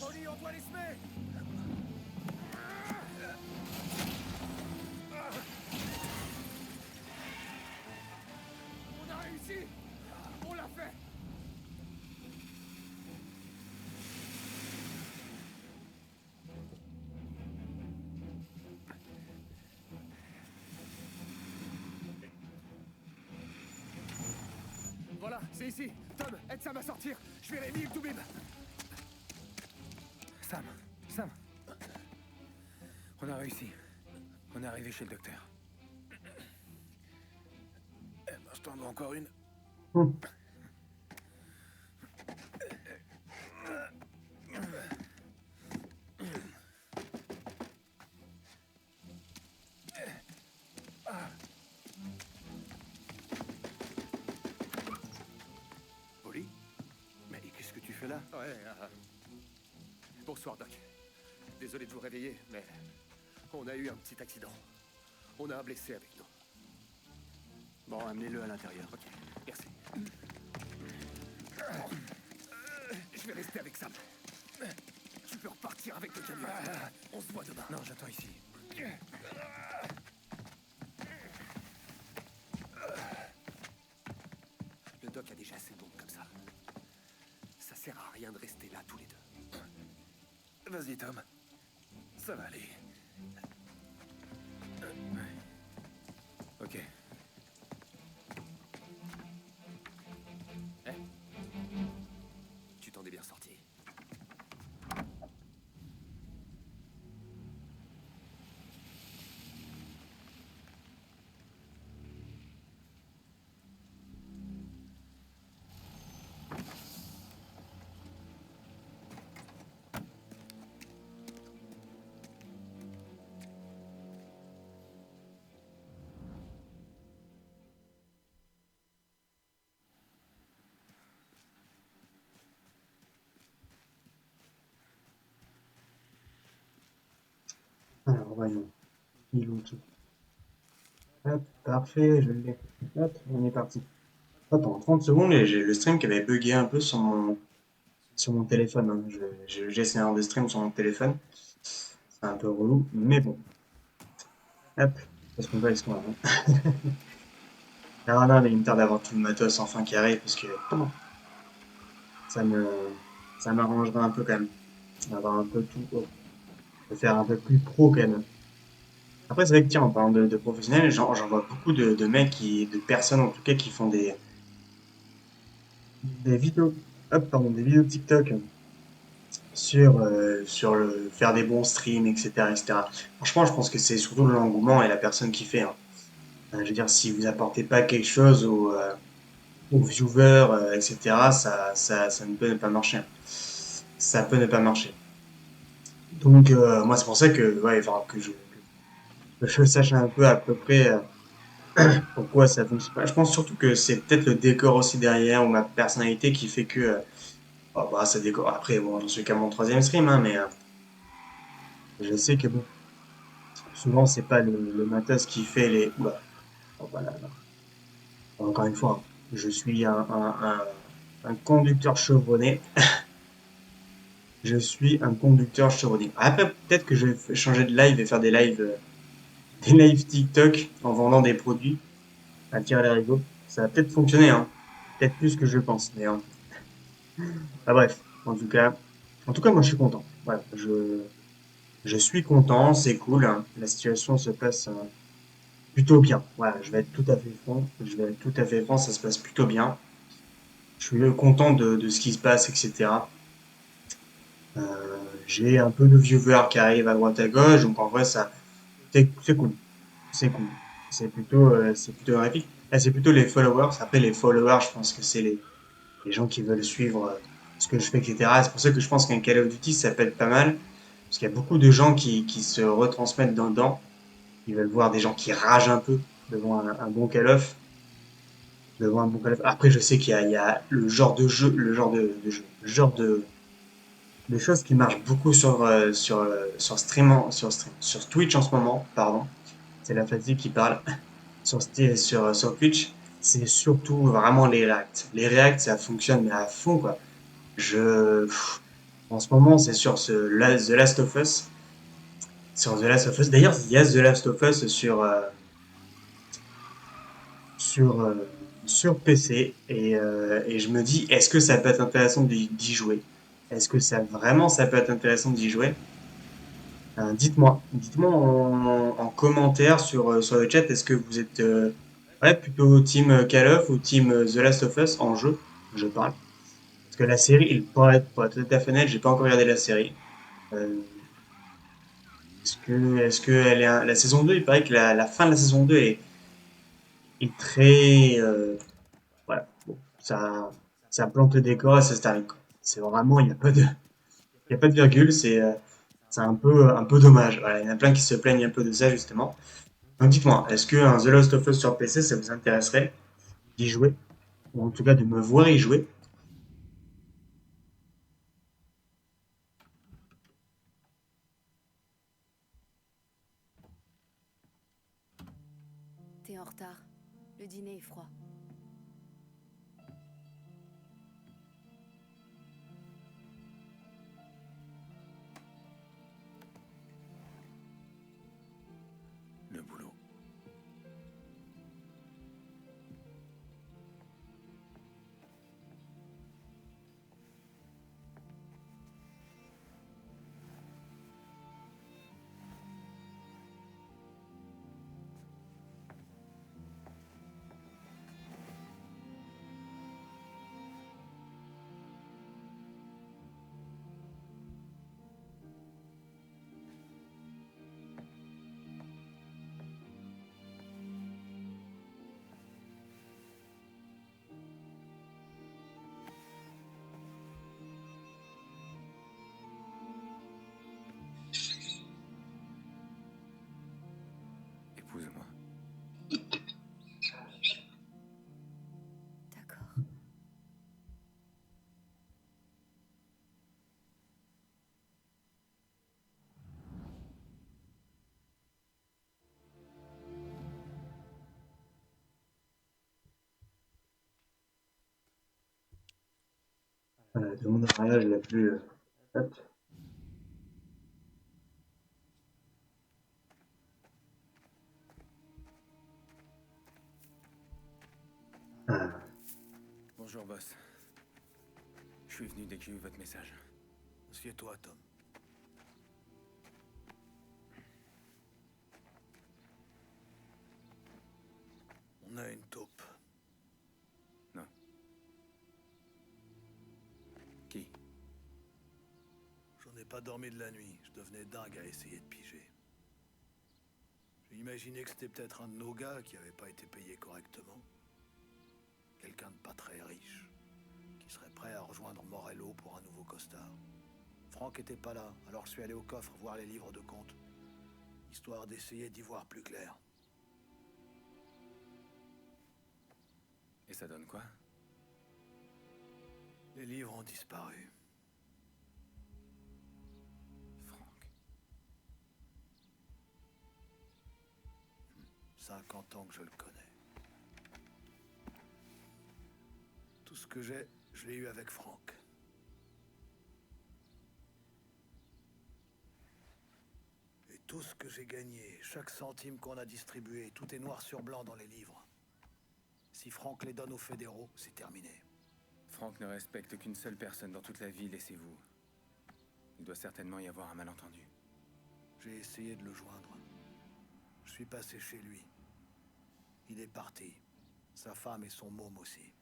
Oli, on doit les semer. On a réussi. On l'a fait. Voilà, c'est ici. Tom, aide Sam à sortir. Je vais réveiller le Toubib. Sam, on a réussi. On est arrivé chez le docteur. Eh ben, je t'en dois encore une. Hum. Oli? Mais qu'est-ce que tu fais là? Ouais, bonsoir, Doc. Désolé de vous réveiller, mais on a eu un petit accident. On a un blessé avec nous. Bon, amenez-le à l'intérieur. Ok, merci. Je vais rester avec Sam. Tu peux repartir avec le camion. On se voit demain. Non, j'attends ici. Le doc a déjà assez de monde comme ça. Ça sert à rien de rester là tous les deux. Vas-y, Tom. Ça va aller. Ok. Tu t'en es bien sorti. Alors, voyons. Ils ont tout. Hop, parfait, je l'ai. Hop, on est parti. Hop, en 30 secondes, et j'ai le stream qui avait bugué un peu sur mon téléphone, hein. J'ai essayé de stream sur mon téléphone. C'est un peu relou, mais bon. Hop, parce qu'on va ce qu'on va. Ah non, mais il me tarde d'avoir tout le matos enfin qui arrive, parce que ça me, ça m'arrangerait un peu quand même. D'avoir un peu tout, de faire un peu plus pro quand même. Après, c'est vrai que tiens, en parlant de professionnels, j'en vois beaucoup de mecs de personnes en tout cas, qui font des vidéos, hop, pardon, des vidéos TikTok sur faire des bons streams, etc., etc. Franchement, je pense que c'est surtout l'engouement et la personne qui fait, hein. Je veux dire, si vous apportez pas quelque chose aux viewers, etc., ça ne peut ne pas marcher, hein. Ça peut ne pas marcher. Donc, moi, c'est pour ça que, ouais, il faudra que je sache un peu à peu près Pourquoi ça fonctionne pas. Je pense surtout que c'est peut-être le décor aussi derrière ou ma personnalité qui fait que oh, bah, ça décore. Après, bon, j'en suis qu'à mon troisième stream, hein, mais je sais que bon, souvent c'est pas le matos qui fait les. Oula, oh, voilà, là. Encore une fois, hein, je suis un conducteur chevronné. Je suis un conducteur chevronné. Après, peut-être que je vais changer de live et faire des lives TikTok en vendant des produits à tirer les rigots. Ça va peut-être fonctionner, hein. Peut-être plus que je pense, mais bah, bref. En tout cas, moi je suis content. Voilà, je suis content, c'est cool, hein. La situation se passe plutôt bien. Voilà, je vais être tout à fait franc. Je vais être tout à fait franc, ça se passe plutôt bien. Je suis content de ce qui se passe, etc. J'ai un peu de viewers qui arrivent à droite à gauche, donc en vrai, ça, c'est cool. C'est cool. C'est plutôt graphique. Là, c'est plutôt les followers. Après, les followers, je pense que c'est les gens qui veulent suivre ce que je fais, etc. C'est pour ça que je pense qu'un Call of Duty, ça peut être pas mal. Parce qu'il y a beaucoup de gens qui se retransmettent dedans. Ils veulent voir des gens qui ragent un peu devant un bon Call of. Devant un bon Call of. Après, je sais qu'il y a le genre de jeu, le jeu, le genre de choses qui marchent beaucoup sur Twitch en ce moment, pardon. C'est la fatigue qui parle. Sur Twitch, c'est surtout vraiment les reacts. Les reacts, ça fonctionne mais à fond, quoi. En ce moment, c'est sur The Last of Us. Sur The Last of Us. D'ailleurs, il y a The Last of Us sur, euh, sur PC. Et je me dis, est-ce que ça peut être intéressant d'y jouer? Est-ce que ça peut être intéressant d'y jouer? Dites-moi en commentaire sur le chat, est-ce que vous êtes ouais, plutôt team Call of ou team The Last of Us en jeu? Je parle. Parce que la série, pour être tout à fait honnête, j'ai pas encore regardé la série. Euh, est-ce que la saison 2, il paraît que la fin de la saison 2 est très, voilà, bon, ça plante le décor et ça se termine, quoi. C'est vraiment, il y a pas de virgule, c'est un peu dommage. Voilà, il y en a plein qui se plaignent un peu de ça, justement. Donc dites-moi, est-ce que un The Last of Us sur PC, ça vous intéresserait d'y jouer? Ou en tout cas de me voir y jouer? T'es en retard. Le dîner est froid. Le boulot. Épouse-moi. D'accord. Demande en mariage la plus. Hop. Ah, Bonjour, boss. Je suis venu dès que j'ai eu votre message. Assieds-toi, Tom. On a une taupe. Non. Qui? J'en ai pas dormi de la nuit. Je devenais dingue à essayer de piger. J'ai imaginé que c'était peut-être un de nos gars qui avait pas été payé correctement. Quelqu'un de pas très riche, qui serait prêt à rejoindre Morello pour un nouveau costard. Franck était pas là, alors je suis allé au coffre voir les livres de compte, histoire d'essayer d'y voir plus clair. Et ça donne quoi? Les livres ont disparu. Franck. 50 ans que je le connais. Tout ce que j'ai, je l'ai eu avec Franck. Et tout ce que j'ai gagné, chaque centime qu'on a distribué, tout est noir sur blanc dans les livres. Si Franck les donne aux fédéraux, c'est terminé. Franck ne respecte qu'une seule personne dans toute la ville et c'est vous. Il doit certainement y avoir un malentendu. J'ai essayé de le joindre. Je suis passé chez lui. Il est parti. Sa femme et son môme aussi.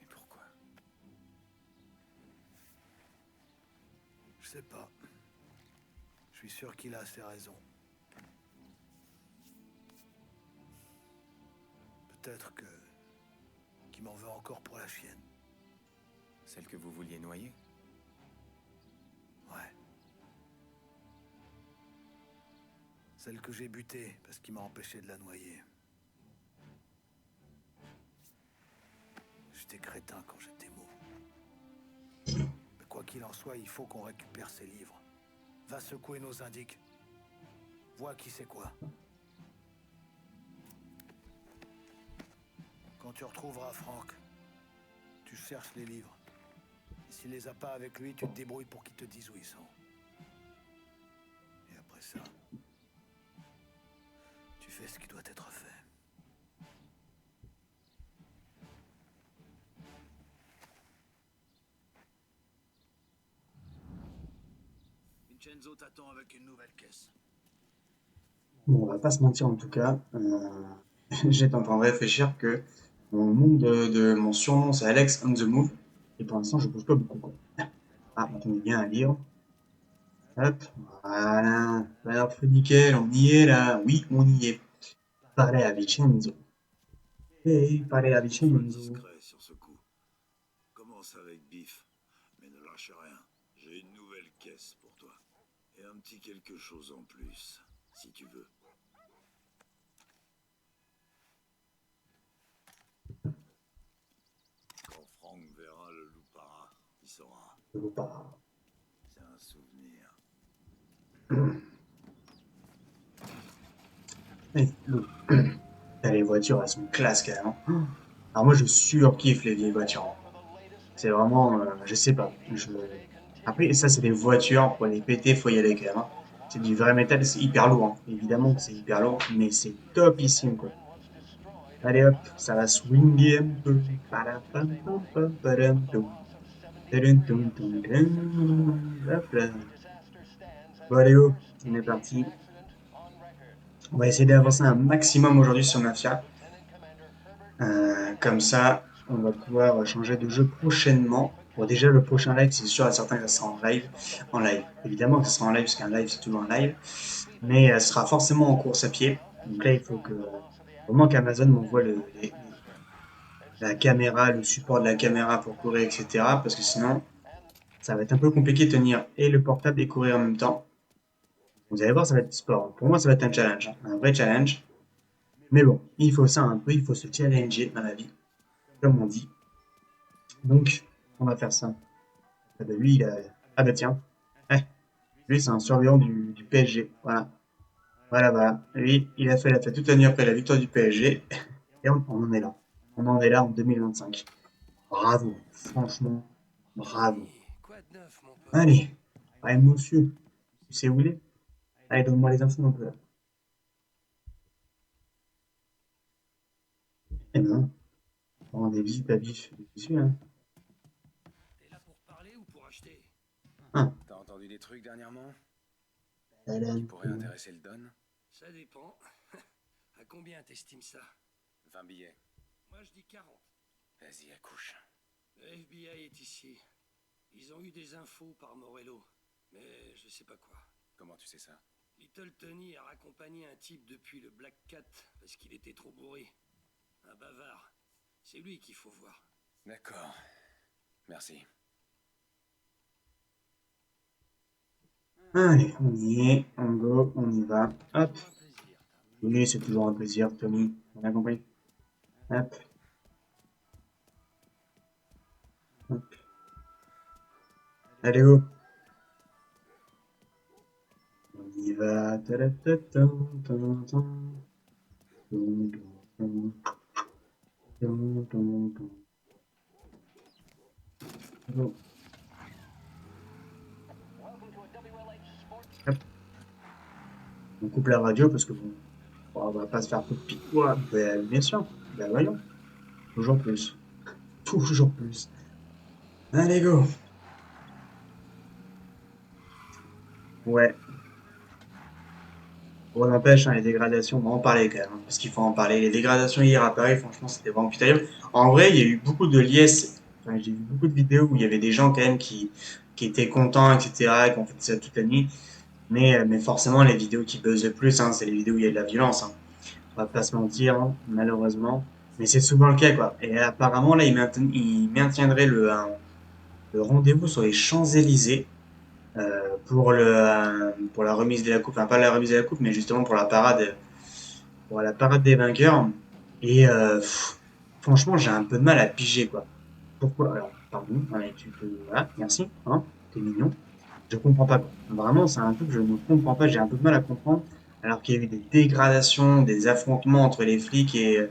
Mais pourquoi? Je sais pas. Je suis sûr qu'il a ses raisons. Peut-être qu'il m'en veut encore pour la chienne. Celle que vous vouliez noyer? Ouais. Celle que j'ai butée parce qu'il m'a empêché de la noyer. J'étais crétin quand j'étais mot. Mais quoi qu'il en soit, il faut qu'on récupère ces livres. Va secouer nos indices. Vois qui c'est quoi. Quand tu retrouveras Franck, tu cherches les livres. Et s'il les a pas avec lui, tu te débrouilles pour qu'il te dise où ils sont. Et après ça, tu fais ce qui doit être fait. Vincenzo t'attend avec une nouvelle caisse. Bon, on va pas se mentir en tout cas. J'étais en train de réfléchir que mon nom de mon surnom c'est Alex on the Move. Et pour l'instant, je bouge pas beaucoup, quoi. Ah, attendez bien un livre. Hop, voilà. Alors, feu nickel, on y est là. Oui, on y est. Parler à Vincenzo. Hey, parler à Sois Vincenzo. discret sur ce coup. Commence avec Biff, mais ne lâche rien. J'ai une nouvelle caisse pour toi. Et un petit quelque chose en plus, si tu veux. Quand Franck verra le loup-para, il saura. Je veux pas. C'est un souvenir. Eh, les voitures, elles sont classe quand même, hein. Alors moi, je surkiffe les vieilles voitures, hein. C'est vraiment, je sais pas. Après, ça, c'est des voitures. Pour les péter, faut y aller quand même, hein. C'est du vrai métal, c'est hyper lourd, hein. Évidemment que c'est hyper lourd, mais c'est topissime, quoi. Allez hop, ça va swinguer un peu. Padapam, pam, pam, padam, toum. Tadam, toum, toum, toum. Hop là. Bon, allez hop, on est parti. On va essayer d'avancer un maximum aujourd'hui sur Mafia. Comme ça, on va pouvoir changer de jeu prochainement. Bon, déjà, le prochain live, c'est sûr et certain que ça sera en live. En live. Évidemment que ça sera en live, parce qu'un live, c'est toujours un live. Mais ce sera forcément en course à pied. Donc là, il faut que vraiment qu'Amazon m'envoie la caméra, le support de la caméra pour courir, etc. Parce que sinon, ça va être un peu compliqué de tenir et le portable et courir en même temps. Vous allez voir, ça va être sport. Pour moi, ça va être un challenge, hein, un vrai challenge. Mais bon, il faut ça un peu, il faut se challenger dans la vie, comme on dit. Donc, on va faire ça. Ah bah lui, il a... Ah bah tiens, eh, lui c'est un surveillant du PSG, voilà. Voilà, voilà. Lui, il a fait toute la nuit après la victoire du PSG, et on en est là. On en est là en 2025. Bravo, franchement, bravo. Quoi de neuf, mon pote? Allez, allez monsieur, tu sais où il est? Allez, donne-moi les infos un peu là. Eh ben, on rend des visites à vif, dessus, hein. T'es là pour parler ou pour acheter? Ah, T'as entendu des trucs dernièrement qui tadam, pourraient intéresser le Don? Ça dépend. À combien t'estimes ça? 20 billets. Moi, je dis 40. Vas-y, accouche. Le FBI est ici. Ils ont eu des infos par Morello, mais je sais pas quoi. Comment tu sais ça? Little Tony a raccompagné un type depuis le Black Cat parce qu'il était trop bourré. Un bavard. C'est lui qu'il faut voir. D'accord. Merci. allez, on y est, on go, on y va. Hop, Fais-moi plaisir, Oui, c'est toujours un plaisir, Tommy. On a compris. Hop, hop. Allez, go. On y va. Ta-da-ta-tam, tam-tam. Dum, dum, dum, dum, dum, dum. Hop. On coupe la radio parce que bon, on va pas se faire tout de pique. Ouais, ben, bien sûr. Ben voyons. Toujours plus. Toujours plus. Allez, go. Ouais. Bon, n'empêche, hein, les dégradations, on va en parler quand même, hein, parce qu'il faut en parler. Les dégradations hier à Paris, franchement, c'était vraiment plus terrible. En vrai, il y a eu beaucoup de liesses. Enfin, j'ai vu beaucoup de vidéos où il y avait des gens quand même qui étaient contents, etc., et qui ont fait ça toute la nuit. Mais forcément, les vidéos qui buzzent le plus, hein, c'est les vidéos où il y a de la violence. Hein. On va pas se mentir, hein, malheureusement. Mais c'est souvent le cas, quoi. Et apparemment, là, ils maintiendraient le rendez-vous sur les Champs-Élysées pour la remise de la coupe. Enfin, pas la remise de la coupe, mais justement pour la parade des vainqueurs. Et franchement, j'ai un peu de mal à piger, quoi. Pourquoi? Alors, pardon, allez, tu peux. Voilà, merci, hein, t'es mignon. Je comprends pas, quoi. Vraiment, c'est un truc que je ne comprends pas, j'ai un peu de mal à comprendre. Alors qu'il y a eu des dégradations, des affrontements entre les flics et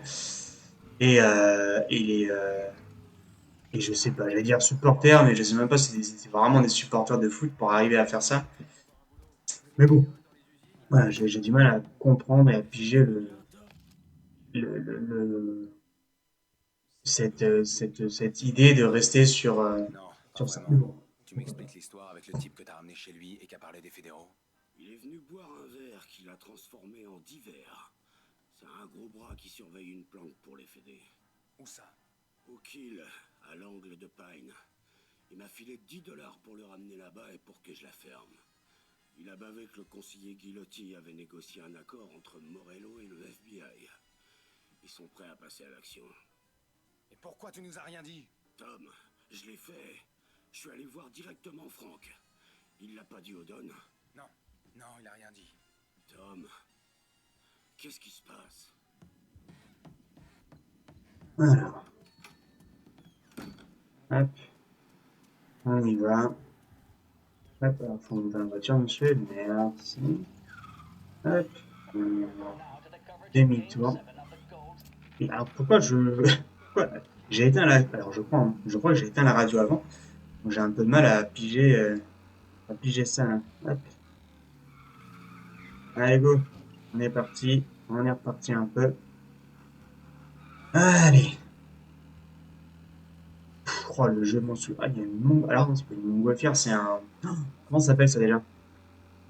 et je sais pas, j'allais dire supporters, mais je sais même pas si c'est vraiment des supporters de foot pour arriver à faire ça. Mais bon, voilà, j'ai du mal à comprendre et à piger le, cette idée de rester Non, pas sur ça. Mais vraiment. bon, Tu m'expliques l'histoire avec le type que t'as ramené chez lui et qui a parlé des fédéraux? Il est venu boire un verre qu'il a transformé en 10 verres. C'est un gros bras qui surveille une planque pour les fédés. Où ça? Au kill, à l'angle de Pine. Il m'a filé 10 dollars pour le ramener là-bas et pour que je la ferme. Il a bavé que le conseiller Guillotti avait négocié un accord entre Morello et le FBI. Ils sont prêts à passer à l'action. Et pourquoi tu nous as rien dit? Tom, je l'ai fait. Je suis allé voir directement Frank. Il l'a pas dit au Don. Non, non, il a rien dit. Tom, qu'est-ce qui se passe? alors, hop, on y va. Hop, alors, faut monter dans la voiture, monsieur, merci. Hop, on y va. Demi-tour. Et alors, pourquoi pourquoi j'ai éteint la, alors je crois que j'ai éteint la radio avant, donc j'ai un peu de mal à piger ça, là. Hop, allez, go. On est parti, on est reparti un peu. Allez. Oh, le jeu m'en souviens. Ah, il y a une alors, non, c'est pas une montgolfière, c'est un. Oh, comment ça s'appelle ça déjà?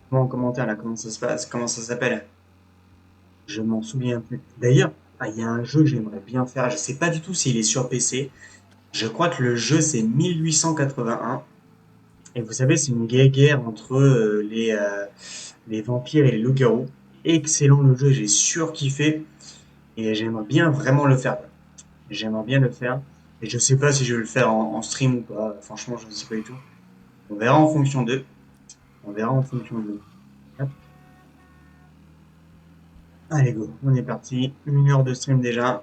Comment en commentaire là? Comment ça se passe? Comment ça s'appelle? Je m'en souviens plus. D'ailleurs, ah, il y a un jeu que j'aimerais bien faire. Je sais pas du tout s'il est sur PC. Je crois que le jeu c'est 1881. Et vous savez, c'est une guerre entre les vampires et les loups-garous. Excellent le jeu, j'ai surkiffé. Et j'aimerais bien vraiment le faire. J'aimerais bien le faire. Et je sais pas si je vais le faire en stream ou pas. Franchement, je ne sais pas du tout. On verra en fonction d'eux. On verra en fonction d'eux. Hop. Allez, go. On est parti. 1 heure de stream déjà.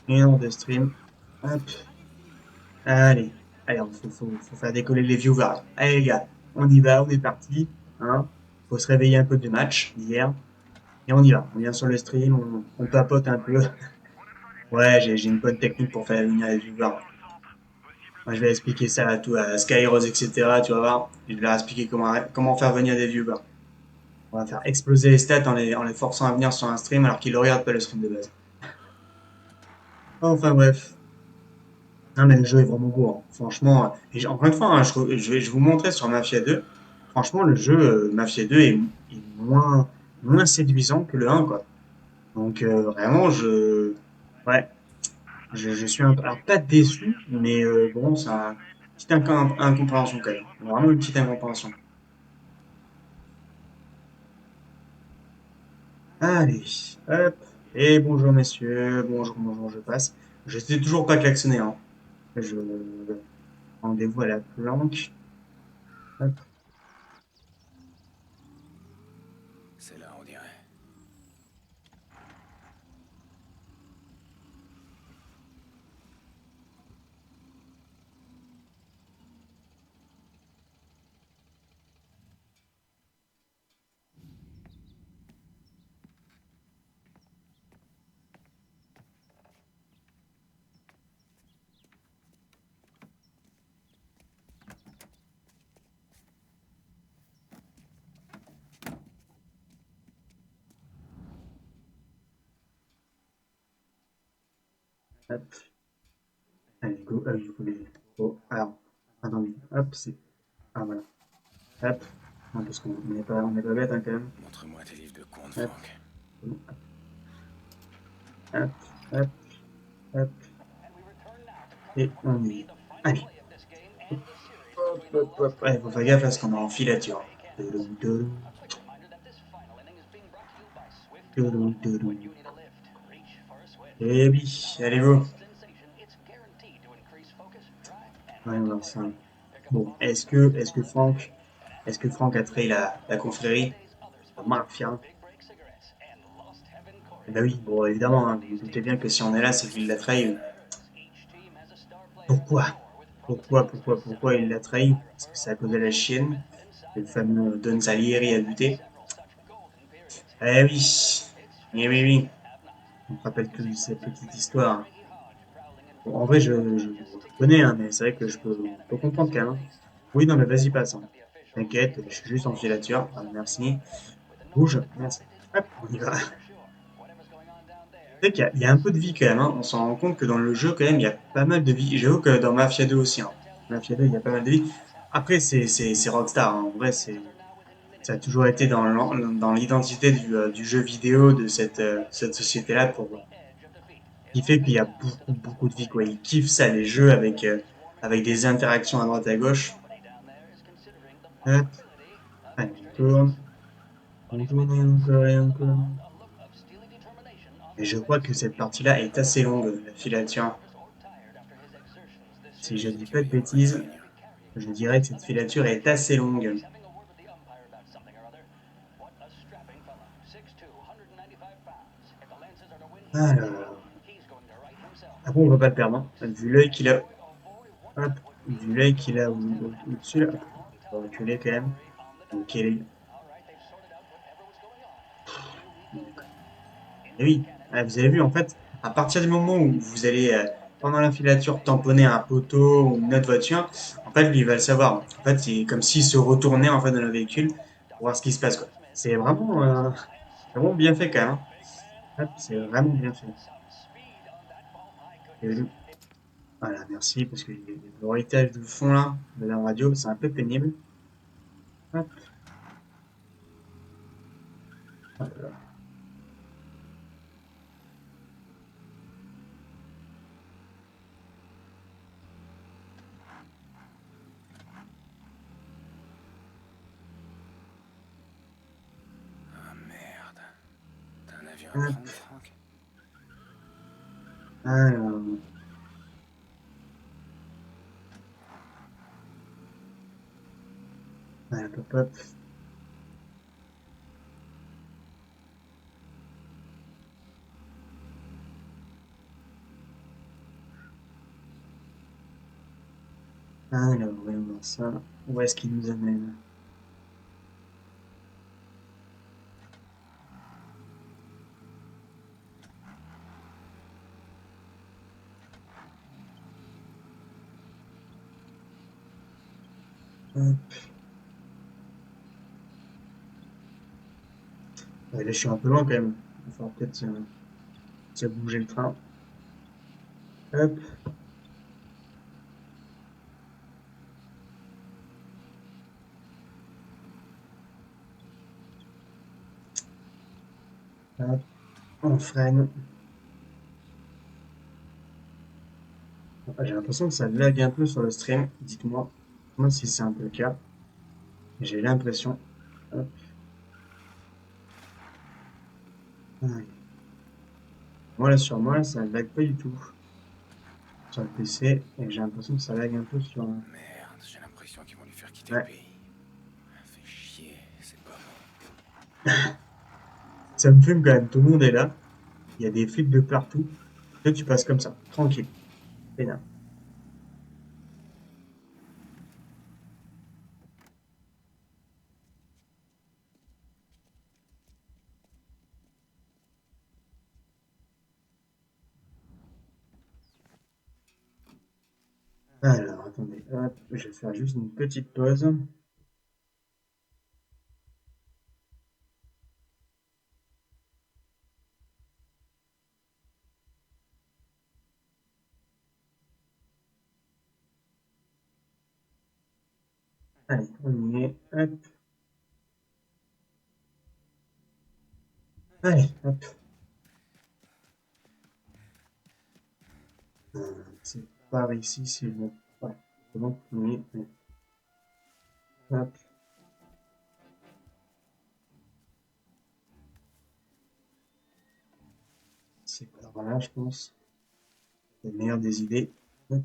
1 heure de stream. Hop. Allez. Allez, faut faire décoller les viewers. Allez, les gars. On y va. On est parti. Hein. Faut se réveiller un peu du match d'hier. Et on y va. On vient sur le stream. On papote un peu. Ouais, j'ai une bonne technique pour faire venir les viewers. Moi, je vais expliquer ça à tout, à Skyrose, etc. Tu vas voir. Je vais leur expliquer comment faire venir des viewers. On va faire exploser les stats en les forçant à venir sur un stream alors qu'ils ne regardent pas le stream de base. Enfin bref. Non, mais le jeu est vraiment beau, hein. Franchement, encore une fois, hein, je vais vous montrer sur Mafia 2. Franchement, le jeu Mafia 2 est moins séduisant que le 1, quoi. Donc vraiment, ouais, je suis alors pas déçu, mais bon, c'est une petite incompréhension quand même. Vraiment une petite incompréhension. Allez, hop. Et bonjour messieurs, bonjour, je passe. Je sais toujours pas klaxonner, hein. Je rendez-vous à la planque. Hop. « » 」 « « « « « « « « « « « « « « « « « « « « « « « « « « « « « « « « « « « « « « « « « « « « « « « « « « « « « « « « « C'est là, on dirait. C'est là, on dirait. Hop. Allez, go. Ah oui, il faut les... Oh, alors. Attendez. Hop, c'est... Ah, voilà. Hop. Non, parce qu'on n'est pas bête, hein, quand même. Montre-moi tes livres de compte, Hop. Franck. Hop. Hop. Hop. Et on y est. Allez. Hop, hop, hop. Ouais, faut faire gaffe à ce qu'on a en filature. Tudum, tudum, tudum, tudum. Eh oui, allez go. Ouais, on va voir ça. Bon, est-ce que Franck a trahi la confrérie, la mafia? Eh ben oui, bon, évidemment, hein, vous vous doutez bien que si on est là, c'est qu'il l'a trahi. Pourquoi? Pourquoi il l'a trahi? Est-ce que c'est à cause de la chienne, le fameux Don Salieri a buté? Eh oui, oui. On me rappelle toute cette petite histoire. Bon, en vrai, je connais, hein, mais c'est vrai que on peut comprendre quand même, hein. Oui, non, mais vas-y, passe, hein. T'inquiète, je suis juste en filature. Ah, merci. Rouge, merci. Hop, on y va. C'est vrai il y a un peu de vie quand même, hein. On s'en rend compte que dans le jeu, quand même, il y a pas mal de vie. J'avoue que dans Mafia 2 aussi, hein. Mafia 2, il y a pas mal de vie. Après, c'est Rockstar, hein. En vrai, ça a toujours été dans l'identité du jeu vidéo de cette société-là qui fait qu'il y a beaucoup de vie, quoi. Ils kiffent ça, les jeux avec des interactions à droite à gauche. Hop, allez, on tourne et encore et encore. Et je crois que cette partie-là est assez longue, la filature. Si je C'est dis qui pas va de y avoir une bêtises, réunion. je dirais que cette filature est assez longue. Alors, ah bon, on va pas le perdre, hein. Vu l'œil qu'il a, hop, vu l'œil qu'il a au-dessus, là, hop, on va reculer quand même. Ok, et oui, ouais, vous avez vu, en fait, à partir du moment où vous allez, pendant la filature, tamponner un poteau ou une autre voiture, en fait, lui, il va le savoir. En fait, c'est comme s'il se retournait, en fait, dans le véhicule pour voir ce qui se passe, quoi. C'est vraiment bien fait, quand même, hein. Hop, c'est vraiment bien fait. Et voilà, merci, parce que le bruitage de fond, là, de la radio, c'est un peu pénible. Hop, voilà. Ah merde. T'as un avion à Hop, prendre, Franck? alors, voilà, hop, hop. Alors, voyons voir ça. Où est-ce qu'il nous amène? Hop. Ouais, là, je suis un peu loin quand même. Il va falloir peut-être se bouger le train. Hop, hop, on freine. Ah, j'ai l'impression que ça lag un peu sur le stream. Dites-moi si c'est un peu le cas. J'ai l'impression. Hop, ouais. Moi, là, ça lag pas du tout sur le PC. Et j'ai l'impression que ça lag un peu sur. Merde, j'ai l'impression qu'ils vont lui faire quitter le Ouais, pays. Fait chier, c'est pas bon. ça me fume quand même. Tout le monde est là. Il y a des flics de partout. Toi, tu passes comme ça, tranquille. Pénard. Alors, attendez. Hop, je vais faire juste une petite pause. Allez, on y est. Hop. Allez, hop. C'est par ici, c'est bon. Ouais, c'est bon, on y est. Ouais. Hop. C'est par là, je pense. C'est la meilleure des idées. Hop.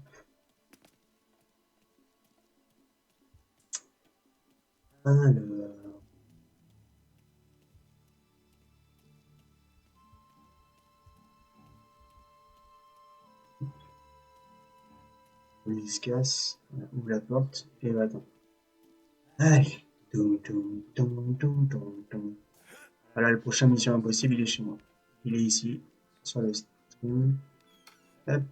Alors, il se casse, on ouvre la porte et va attendre. Allez. Toum, toum, toum, toum, toum, toum. Voilà, le prochain Mission Impossible, il est chez moi. Il est ici, sur le stream. Hop.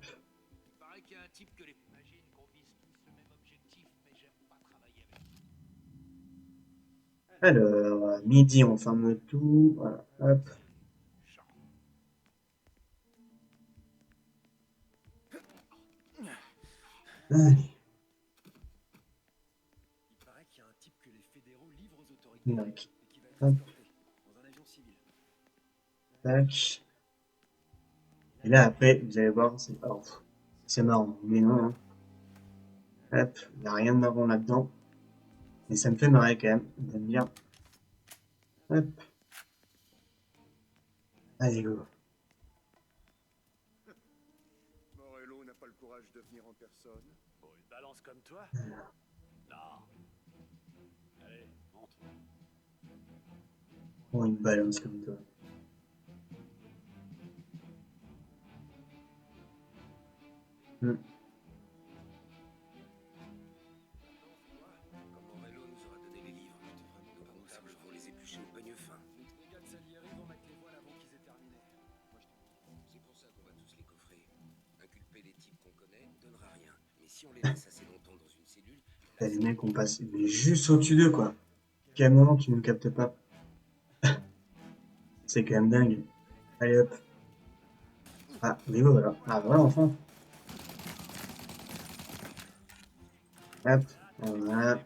Alors, midi, on ferme tout. Voilà, hop. Allez. Tac. Hop. Tac. Et là, après, vous allez voir, c'est marrant. Mais non, hein. Hop, il n'y a rien de marrant là-dedans. Mais ça me fait marrer quand même, de me dire. Hop. Allez, go. Morello n'a pas le courage de venir en personne. Pour une balance comme toi? Non. Allez, monte. Oh, une balance comme toi. Hmm. Quand Morello nous aura donné les livres, nous devrons les éplucher au peigne fin. Les gars de Salieri vont mettre les voiles avant qu'ils aient terminé. C'est pour ça qu'on va tous les coffrer. Inculper les types qu'on connaît ne donnera rien. Mais si on les laisse assez longtemps dans une cellule... Là, les mecs, on passe mais juste au-dessus d'eux, quoi. Quel moment tu ne me captes pas? C'est quand même dingue. Allez, hop. Ah, mais voilà. Ah, voilà, enfin. Hop. Voilà.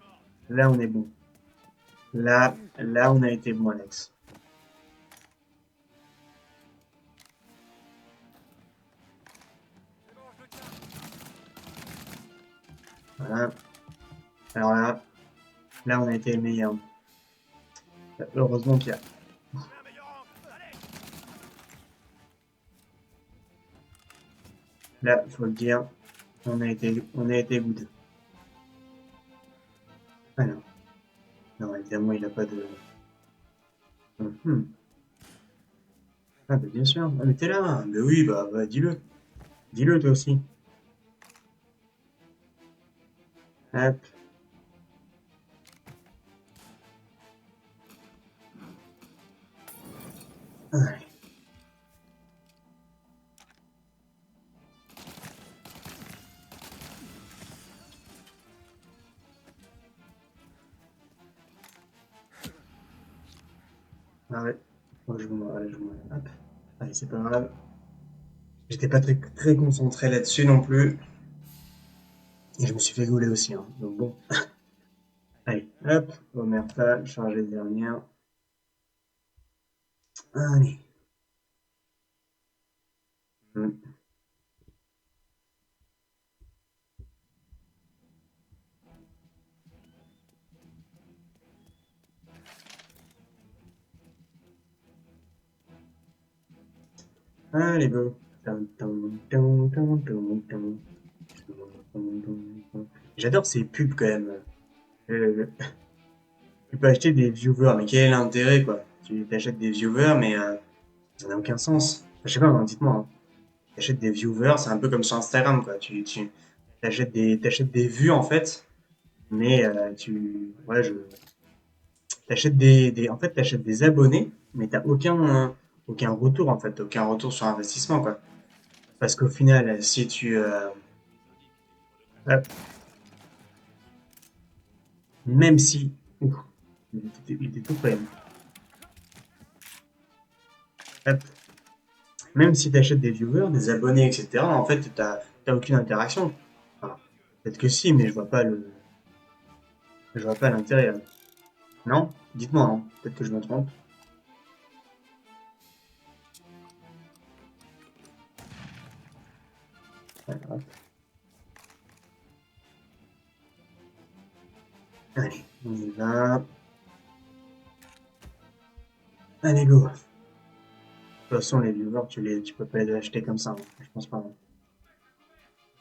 Là, on est bon. Là, on a été bon, Alex. Voilà. Alors là, on a été les meilleurs. Heureusement qu'il y a. Là, faut le dire, on a été good. Alors. Non, évidemment, il n'a pas de. Ah, bah, bien sûr. Ah, mais t'es là. Bah oui, bah dis-le. Dis-le, toi aussi. Hop. Allez. Arrête. Moi, allez, hop. Allez, c'est pas grave. J'étais pas très concentré là-dessus non plus. Et je me suis fait gauler aussi, hein. Donc bon. Allez, hop. Omerta, chargé de dernière. Allez. Allez, go. J'adore ces pubs quand même. Tu peux acheter des viewers, mais quel est l'intérêt, quoi? Tu t'achètes des viewers, mais ça n'a aucun sens. Je sais pas, hein, dites-moi, hein. Tu achètes des viewers, c'est un peu comme sur Instagram, quoi. Tu t'achètes des vues, en fait, mais ouais, t'achètes en fait, t'achètes des abonnés, mais t'as aucun retour, en fait, aucun retour sur investissement, quoi. Parce qu'au final, si hop, même si, ouf, il était tout près, hein. Hop, même si tu achètes des viewers, des abonnés, etc., en fait, t'as aucune interaction. Enfin, peut-être que si, mais je vois pas Je vois pas l'intérêt. Là. Non? Dites-moi, hein. Peut-être que je me trompe. Voilà. Allez, on y va. Allez, go. De toute façon, les viewers, tu peux pas les acheter comme ça. Hein. Je pense pas. Hein.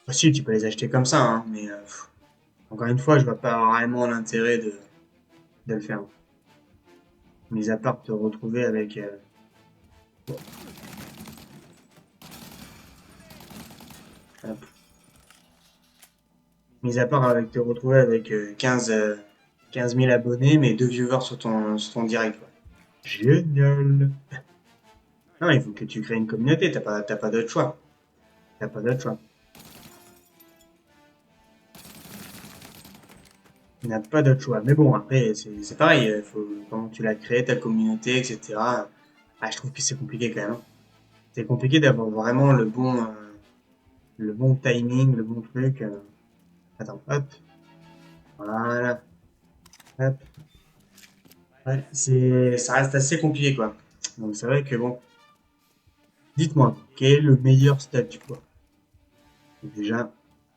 Ah, si, tu peux les acheter comme ça, hein, mais encore une fois, je vois pas vraiment l'intérêt de le faire. Mis à part te retrouver avec. Bon, hop. Mis à part avec te retrouver avec 15 000 abonnés, mais 2 viewers sur ton direct. Quoi. Génial! Non, il faut que tu crées une communauté, t'as pas d'autre choix. T'as pas d'autre choix. Tu n'as pas d'autre choix. Mais bon, après, c'est pareil, faut, quand tu l'as créé, ta communauté, etc. Ah, je trouve que c'est compliqué quand même. Hein. C'est compliqué d'avoir vraiment le bon timing, le bon truc. Attends, hop, voilà, hop. Ouais, ça reste assez compliqué, quoi. Donc c'est vrai que bon, dites-moi, quel est le meilleur statut, quoi? Et déjà,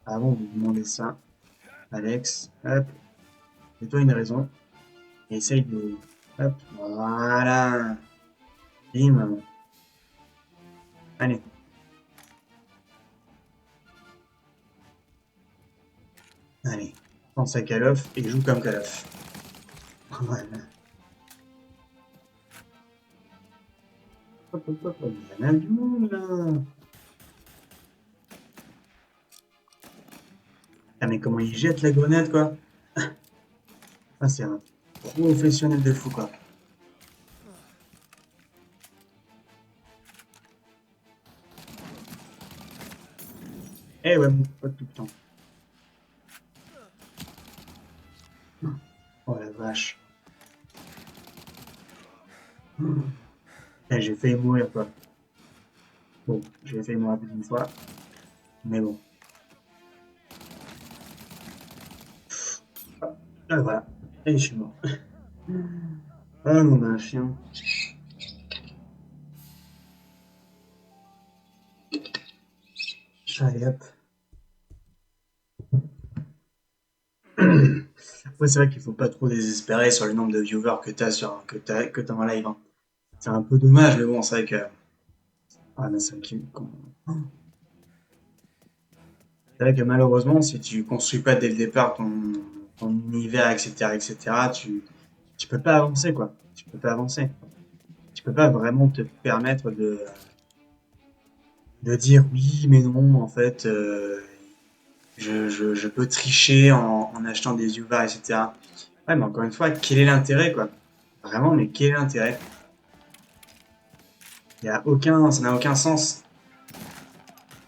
avant de vous demander ça, Alex, hop, fais-toi une raison, et essaye de, hop, voilà, bim, allez, allez, pense à Call of et joue comme Call of. Voilà. Hop, hop, hop, hop, il y en a du monde, là. Ah, mais comment il jette la grenade, quoi? Ah, c'est un professionnel de fou, quoi. Eh ouais, mon pote, tout le temps. Oh la vache. Eh, j'ai failli mourir, quoi. Bon, j'ai failli mourir plus d'une fois, mais bon. Ah, voilà. Et je suis mort. Ah, non, un chien. Allez, hop. Après, c'est vrai qu'il faut pas trop désespérer sur le nombre de viewers que que t'as en live. Hein. C'est un peu dommage, mais bon, c'est vrai que. Ah, mais c'est vrai que malheureusement, si tu construis pas dès le départ ton univers, etc., tu peux pas avancer, quoi. Tu peux pas avancer. Tu peux pas vraiment te permettre de dire oui, mais non, en fait, je peux tricher en achetant des UVA, etc. Ouais, mais encore une fois, quel est l'intérêt, quoi? Vraiment, mais quel est l'intérêt? Ça n'a aucun sens.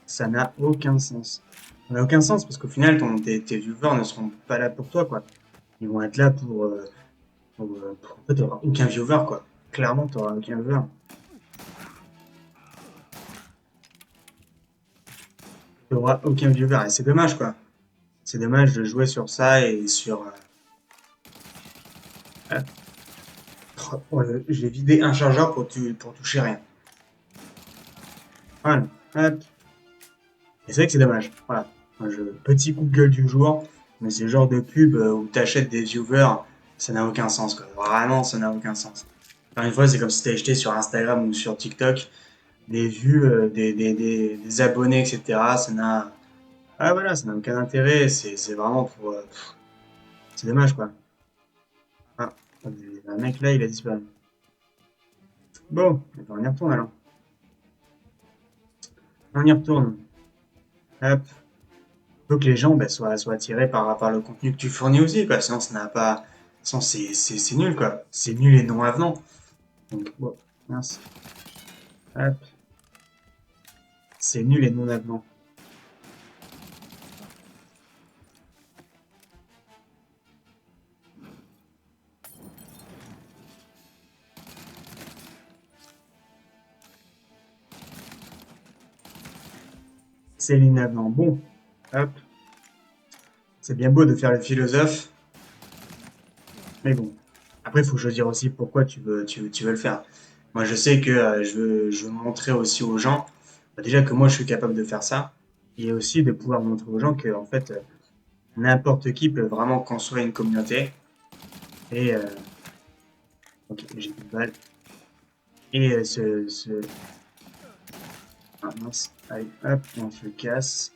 Ça n'a aucun sens. Ça n'a aucun sens parce qu'au final, tes viewers ne seront pas là pour toi, quoi. Ils vont être là en fait, t'auras aucun viewer, quoi. Clairement, t'auras aucun viewer. T'auras aucun viewer. Et c'est dommage, quoi. C'est dommage de jouer sur ça et sur. Oh, j'ai vidé un chargeur pour toucher rien. Voilà. Hop. Et c'est vrai que c'est dommage. Voilà. Petit coup de gueule du jour, mais c'est le genre de pub où t'achètes des viewers, ça n'a aucun sens, quoi. Vraiment, ça n'a aucun sens. Encore une fois, c'est comme si t'avais acheté sur Instagram ou sur TikTok des vues, des abonnés, etc. Ah voilà, ça n'a aucun intérêt. C'est vraiment pour. C'est dommage, quoi. Ah, un mec là, il a disparu. Bon, on y retourne alors. On y retourne. Hop. Faut que les gens soient attirés par le contenu que tu fournis aussi, quoi. Sinon, ça n'a pas. Sinon, c'est nul, quoi. C'est nul et non avenant. Donc, bon, mince. Hop. C'est nul et non avenant. C'est l'inavenant. Bon, hop. C'est bien beau de faire le philosophe. Mais bon. Après, il faut choisir aussi pourquoi tu veux le faire. Moi, je sais que je veux montrer aussi aux gens, bah, déjà que moi, je suis capable de faire ça, et aussi de pouvoir montrer aux gens que, en fait, n'importe qui peut vraiment construire une communauté. Et, ok, j'ai plus de balles. Et ah, mince, allez, hop, on se casse.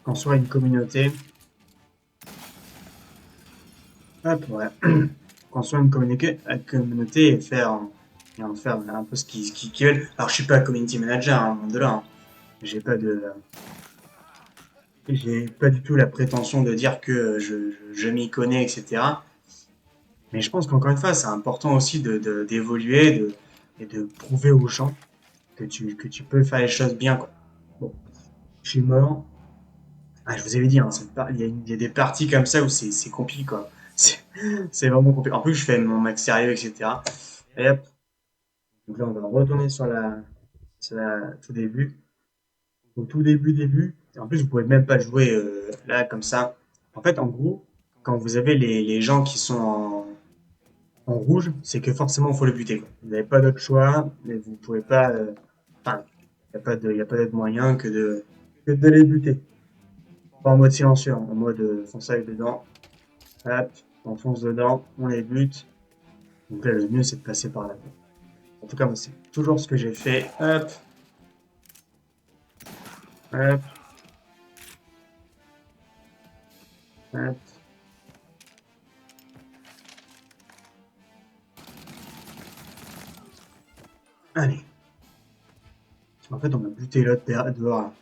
Construire une communauté. Hop, voilà. Construire une communauté et en faire un peu ce qu'ils veulent. Alors, je suis pas community manager, hein, loin de là, hein. J'ai pas de, j'ai pas du tout la prétention de dire que je m'y connais, etc. Mais je pense qu'encore une fois, c'est important aussi d'évoluer et de prouver aux gens que tu peux faire les choses bien, quoi. Bon, je suis mort. Ah, je vous avais dit, hein, il y a des parties comme ça où c'est compliqué, quoi. C'est c'est vraiment compliqué. En plus, je fais mon max sérieux, etc. Et hop, donc là, on va retourner sur la tout début. Au tout début, début. Et en plus, vous pouvez même pas jouer là, comme ça. En fait, en gros, quand vous avez les gens qui sont en rouge, c'est que forcément, il faut le buter, quoi. Vous n'avez pas d'autre choix, mais vous pouvez pas. Enfin, il y a pas d'autre moyen que de les buter. Pas en mode silencieux, hein, en mode fonce avec dedans. Hop, on fonce dedans, on les bute. Donc là, le mieux, c'est de passer par là. En tout cas, moi, c'est toujours ce que j'ai fait. Hop, hop, hop. Allez. En fait, on a buté l'autre dehors. Là. En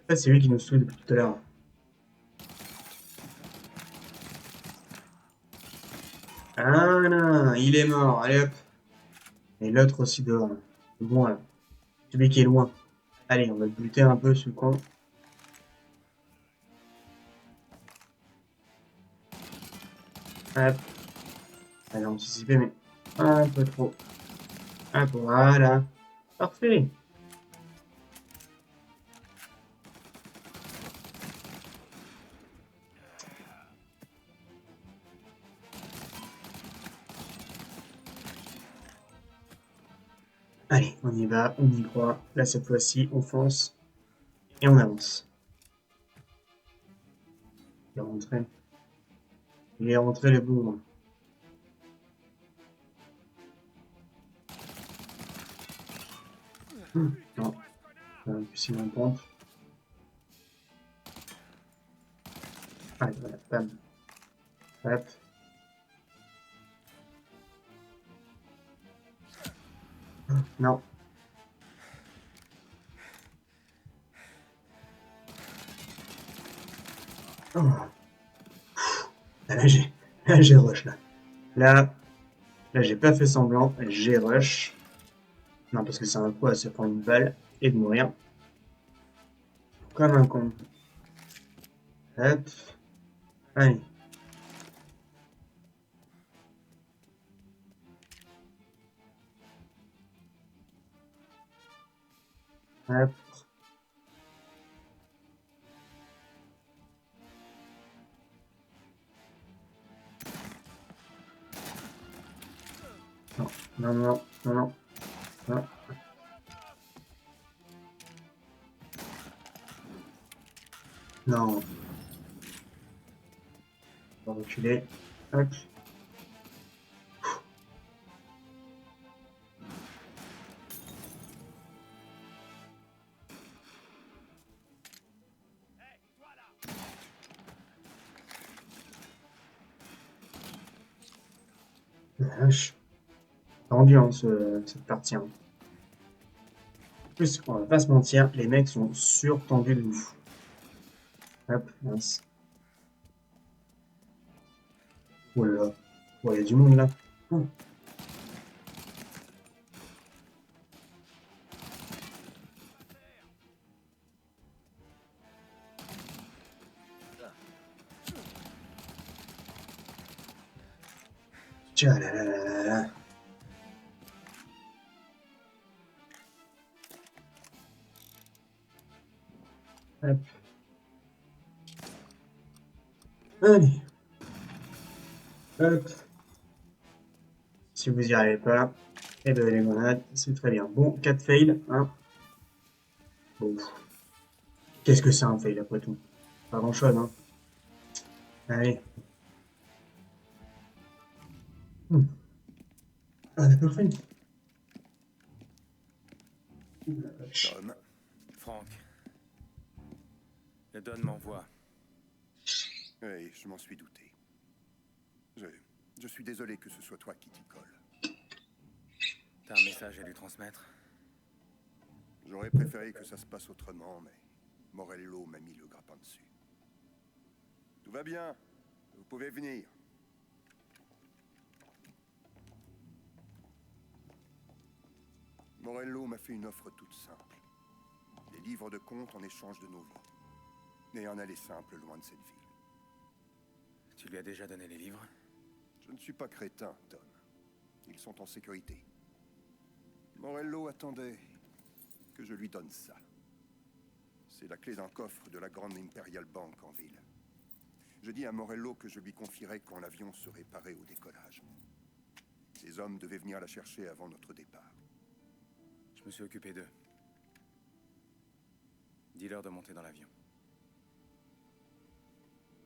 fait, c'est lui qui nous saoule depuis tout à l'heure. Ah non, il est mort. Allez hop. Et l'autre aussi dehors. Là. Bon, là. Celui qui est loin. Allez, on va le buter un peu, ce con. Hop. Allez, anticiper, mais un peu trop. Hop, voilà. Parfait. Allez, on y va, on y croit. Là, cette fois-ci, on fonce et on avance. Il est rentré. Il est rentré le bourre. Non, c'est une pompe. Allez, voilà, bam. Hop. Non. Oh. Ah, là, j'ai rush, là. Là, là, j'ai pas fait semblant. J'ai rush. Non, parce que c'est un coup à se prendre une balle et de mourir. Comme un con. Hop. Allez. Hop. Non, non, non, non, non. Non. Non. On va reculer. Hop. Vache. Tendu, hein, cette partie. Hein. En plus, on va pas se mentir, les mecs sont surtendus de ouf. Hop, mince. Oh là là. Oh, il y a du monde là. Oh. Tchalalala. Hop. Allez. Hop. Si vous y arrivez pas, eh ben les grenades, c'est très bien. Bon, 4 fails, hein. Bon, qu'est-ce que c'est un fail après tout? Pas grand-chose, hein. Allez. Ah, d'accord, fait. Tom, Franck. Le Don m'envoie. oui, je m'en suis douté. Je suis désolé que ce soit toi qui t'y colle. T'as un message à lui transmettre? J'aurais préféré que ça se passe autrement, mais Morello m'a mis le grappin dessus. Tout va bien. Vous pouvez venir. Morello m'a fait une offre toute simple. Des livres de comptes en échange de nos vies. Et un aller simple loin de cette ville. Tu lui as déjà donné les livres? Je ne suis pas crétin, Tom. Ils sont en sécurité. Morello attendait que je lui donne ça. C'est la clé d'un coffre de la grande Imperial Bank en ville. Je dis à Morello que je lui confierai quand l'avion serait paré au décollage. Ses hommes devaient venir la chercher avant notre départ. Je me suis occupé d'eux. Dis-leur de monter dans l'avion.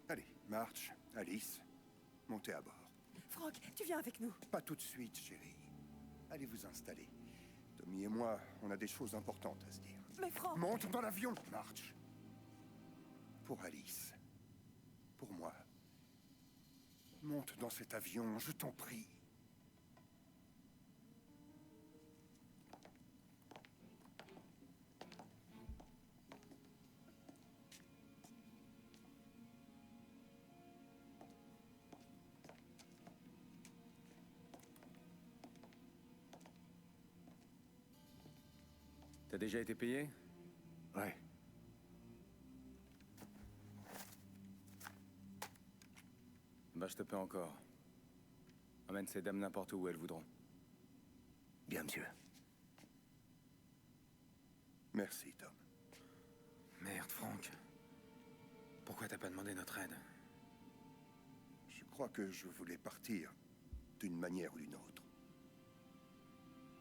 Allez, March, Alice, montez à bord. Franck, tu viens avec nous. Pas tout de suite, chérie. Allez vous installer. Tommy et moi, on a des choses importantes à se dire. Mais Franck... Monte dans l'avion, March. Pour Alice. Pour moi. Monte dans cet avion, je t'en prie. T'as déjà été payé? Ouais. Bah, je te paie encore. Emmène ces dames n'importe où elles voudront. Bien, monsieur. Merci, Tom. Merde, Franck. Pourquoi t'as pas demandé notre aide? Je crois que je voulais partir d'une manière ou d'une autre.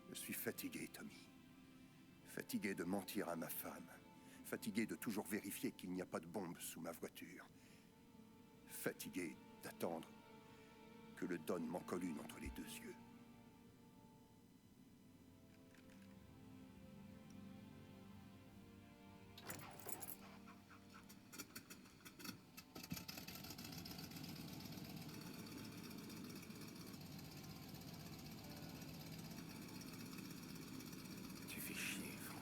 Je suis fatigué, Tommy. Fatigué de mentir à ma femme. Fatigué de toujours vérifier qu'il n'y a pas de bombe sous ma voiture. Fatigué d'attendre que le Don m'en colle une entre les deux yeux. Tu fais chier, Franck.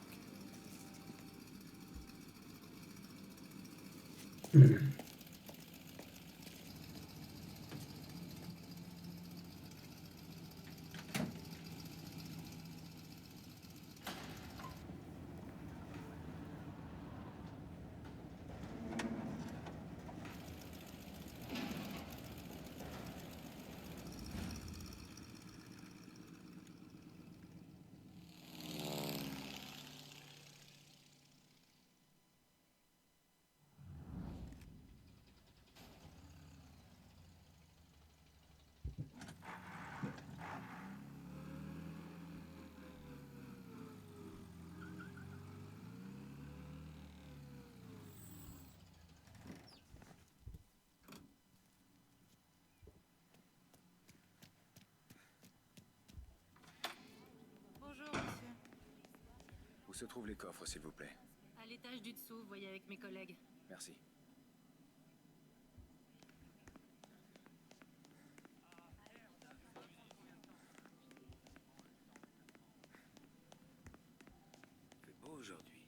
Bonjour, monsieur. Où se trouvent les coffres, s'il vous plaît? À l'étage du dessous, voyez avec mes collègues. Merci. C'est beau aujourd'hui.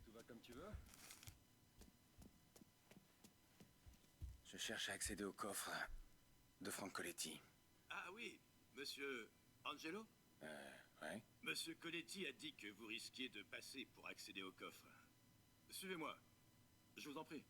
Tout va comme tu veux? Je cherche à accéder au coffre de Frank Coletti. Ah oui, monsieur Angelo? Ouais. Monsieur Coletti a dit que vous risquiez de passer pour accéder au coffre. Suivez-moi. Je vous en prie.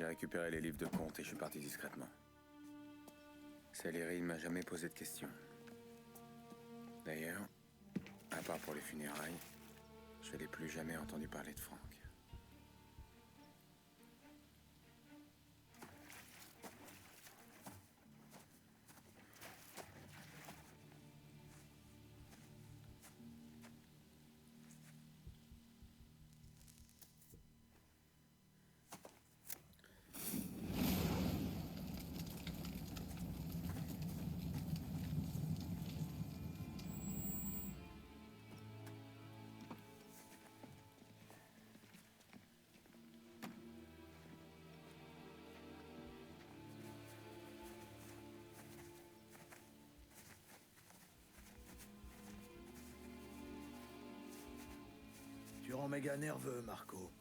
J'ai récupéré les livres de comptes et je suis parti discrètement. Salieri ne m'a jamais posé de questions. D'ailleurs, à part pour les funérailles, je n'ai plus jamais entendu parler de Franck. Tu rends méga nerveux, Marco.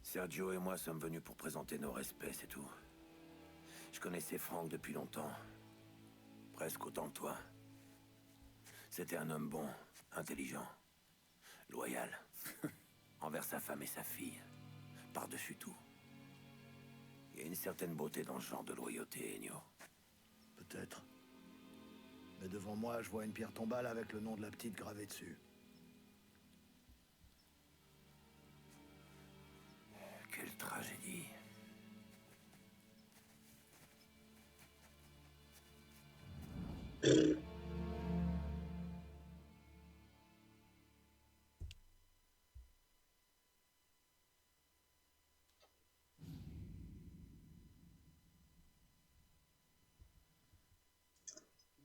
Sergio et moi sommes venus pour présenter nos respects, c'est tout. Je connaissais Franck depuis longtemps. Presque autant que toi. C'était un homme bon, intelligent, loyal. Envers sa femme et sa fille. Par-dessus tout. Il y a une certaine beauté dans ce genre de loyauté, Ennio. Peut-être. Mais devant moi, je vois une pierre tombale avec le nom de la petite gravé dessus. Quelle tragédie.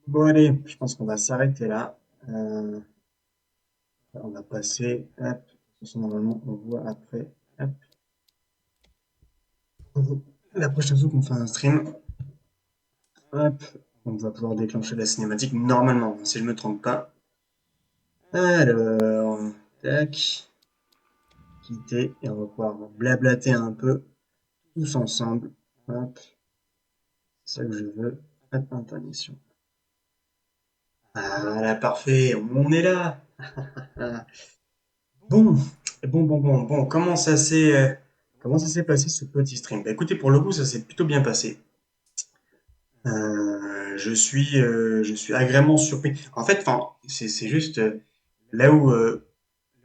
Bon, allez, je pense qu'on va s'arrêter là. On va passer. Hop. De toute façon, normalement, on voit après. Hop. La prochaine fois qu'on fait un stream, hop, on va pouvoir déclencher la cinématique normalement, si je me trompe pas. Alors, tac, quitter, et on va pouvoir blablater un peu, tous ensemble. Hop, c'est ça que je veux. Hop, intermission. Voilà, parfait, on est là. Bon, bon, comment ça s'est passé ce petit stream? Bah écoutez, pour le coup, ça s'est plutôt bien passé. Je suis agréablement surpris. En fait, enfin, c'est juste là où, euh,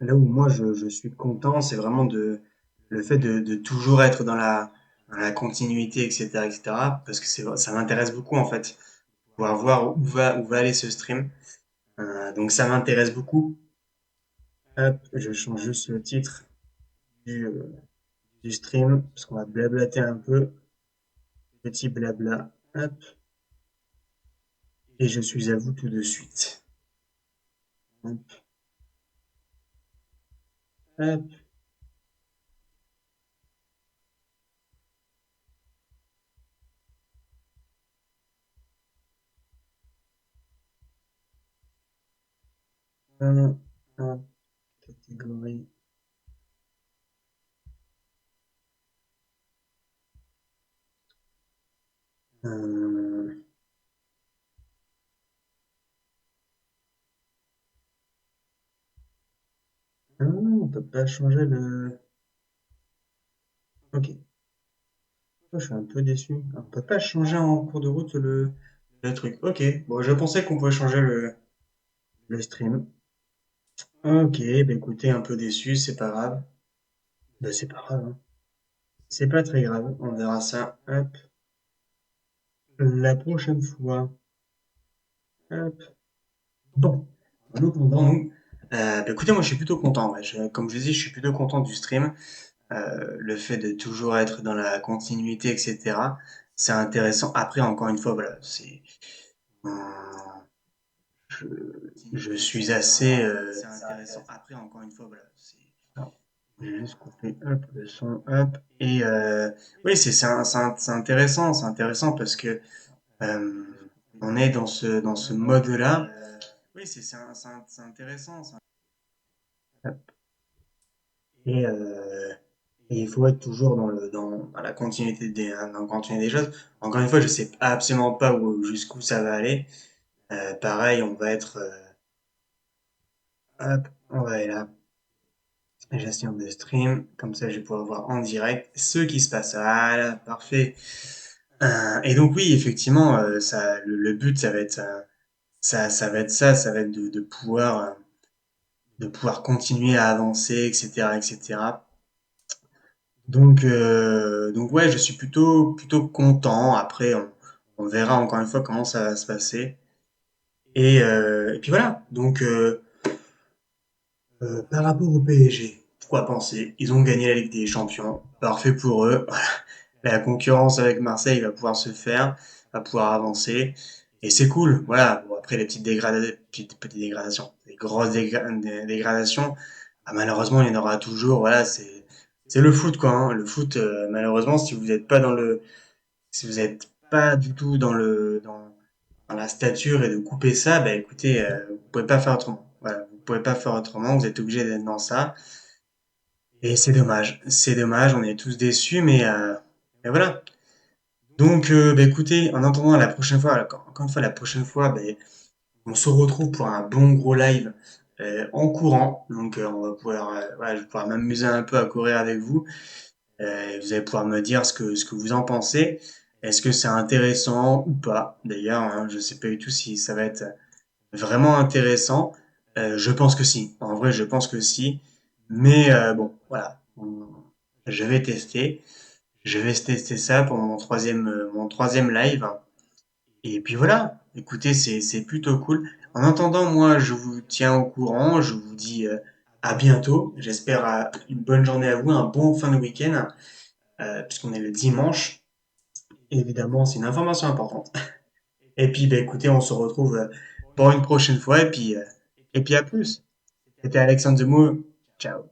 là où moi je suis content, c'est vraiment le fait de toujours être dans la continuité, etc., etc., parce que ça m'intéresse beaucoup en fait, pouvoir voir où va aller ce stream. Donc ça m'intéresse beaucoup. Hop, je change juste le titre du, euh, du stream, parce qu'on va blablater un peu, petit blabla. Hop, et je suis à vous tout de suite. Hop, hop. Hop, catégorie. Euh, on peut pas changer le. Ok. Je suis un peu déçu. On peut pas changer en cours de route le truc. Ok. Bon, je pensais qu'on pouvait changer le stream. Ok. Bah écoutez, un peu déçu, c'est pas grave. Bah c'est pas grave, hein. C'est pas très grave. On verra ça. Hop. La prochaine fois. Hop. Bon. En attendant, nous. Bah écoutez, moi je suis plutôt content. Ouais. Comme je dis, je suis plutôt content du stream. Le fait de toujours être dans la continuité, etc. C'est intéressant. Après, encore une fois, voilà, euh, je, je suis assez. C'est intéressant. Après, encore une fois, voilà, alors, j'ai juste coupé hop, le son, hop. Et oui, c'est intéressant, c'est intéressant parce que euh, on est dans ce mode-là. Oui, c'est intéressant. Hop. Et, euh, Et il faut être toujours dans la continuité dans la continuité des choses. Encore une fois, je sais absolument pas jusqu'où ça va aller. Pareil, on va être, hop, on va aller là. gestion de stream, comme ça je vais pouvoir voir en direct ce qui se passe. Voilà, parfait. Et donc oui, effectivement, le but, ça va être ça va être de pouvoir continuer à avancer, etc., etc. Donc ouais, je suis plutôt content. Après, on verra encore une fois comment ça va se passer. Et puis voilà. Par rapport au PSG, pourquoi penser? Ils ont gagné la Ligue des Champions. Parfait pour eux. La concurrence avec Marseille va pouvoir se faire, va pouvoir avancer. Et c'est cool. Voilà. Bon, après, les petites dégradations, les grosses dégradations, ah, malheureusement, il y en aura toujours. Voilà, c'est le foot, quoi, hein. Le foot, malheureusement, si vous n'êtes pas du tout dans la stature et de couper ça, bah écoutez, vous pouvez pas faire autrement. Voilà, vous pouvez pas faire autrement. Vous êtes obligé d'être dans ça. Et c'est dommage. C'est dommage. On est tous déçus, mais voilà. Bah, écoutez, en attendant la prochaine fois, encore une fois, la prochaine fois, bah, on se retrouve pour un bon gros live en courant. On va pouvoir, voilà, je vais pouvoir m'amuser un peu à courir avec vous. Vous allez pouvoir me dire ce que vous en pensez. Est-ce que c'est intéressant ou pas? D'ailleurs, hein, je sais pas du tout si ça va être vraiment intéressant. Je pense que si. En vrai, je pense que si. Mais bon, voilà. Je vais tester. Je vais tester ça pour mon troisième live. Et puis voilà. Écoutez, c'est plutôt cool. En attendant, moi, je vous tiens au courant. Je vous dis à bientôt. J'espère une bonne journée à vous, un bon fin de week-end, puisqu'on est le dimanche. Évidemment, c'est une information importante. Et puis, bah, écoutez, on se retrouve pour une prochaine fois. Et puis à plus. C'était Alexandre Zemmour. Ciao.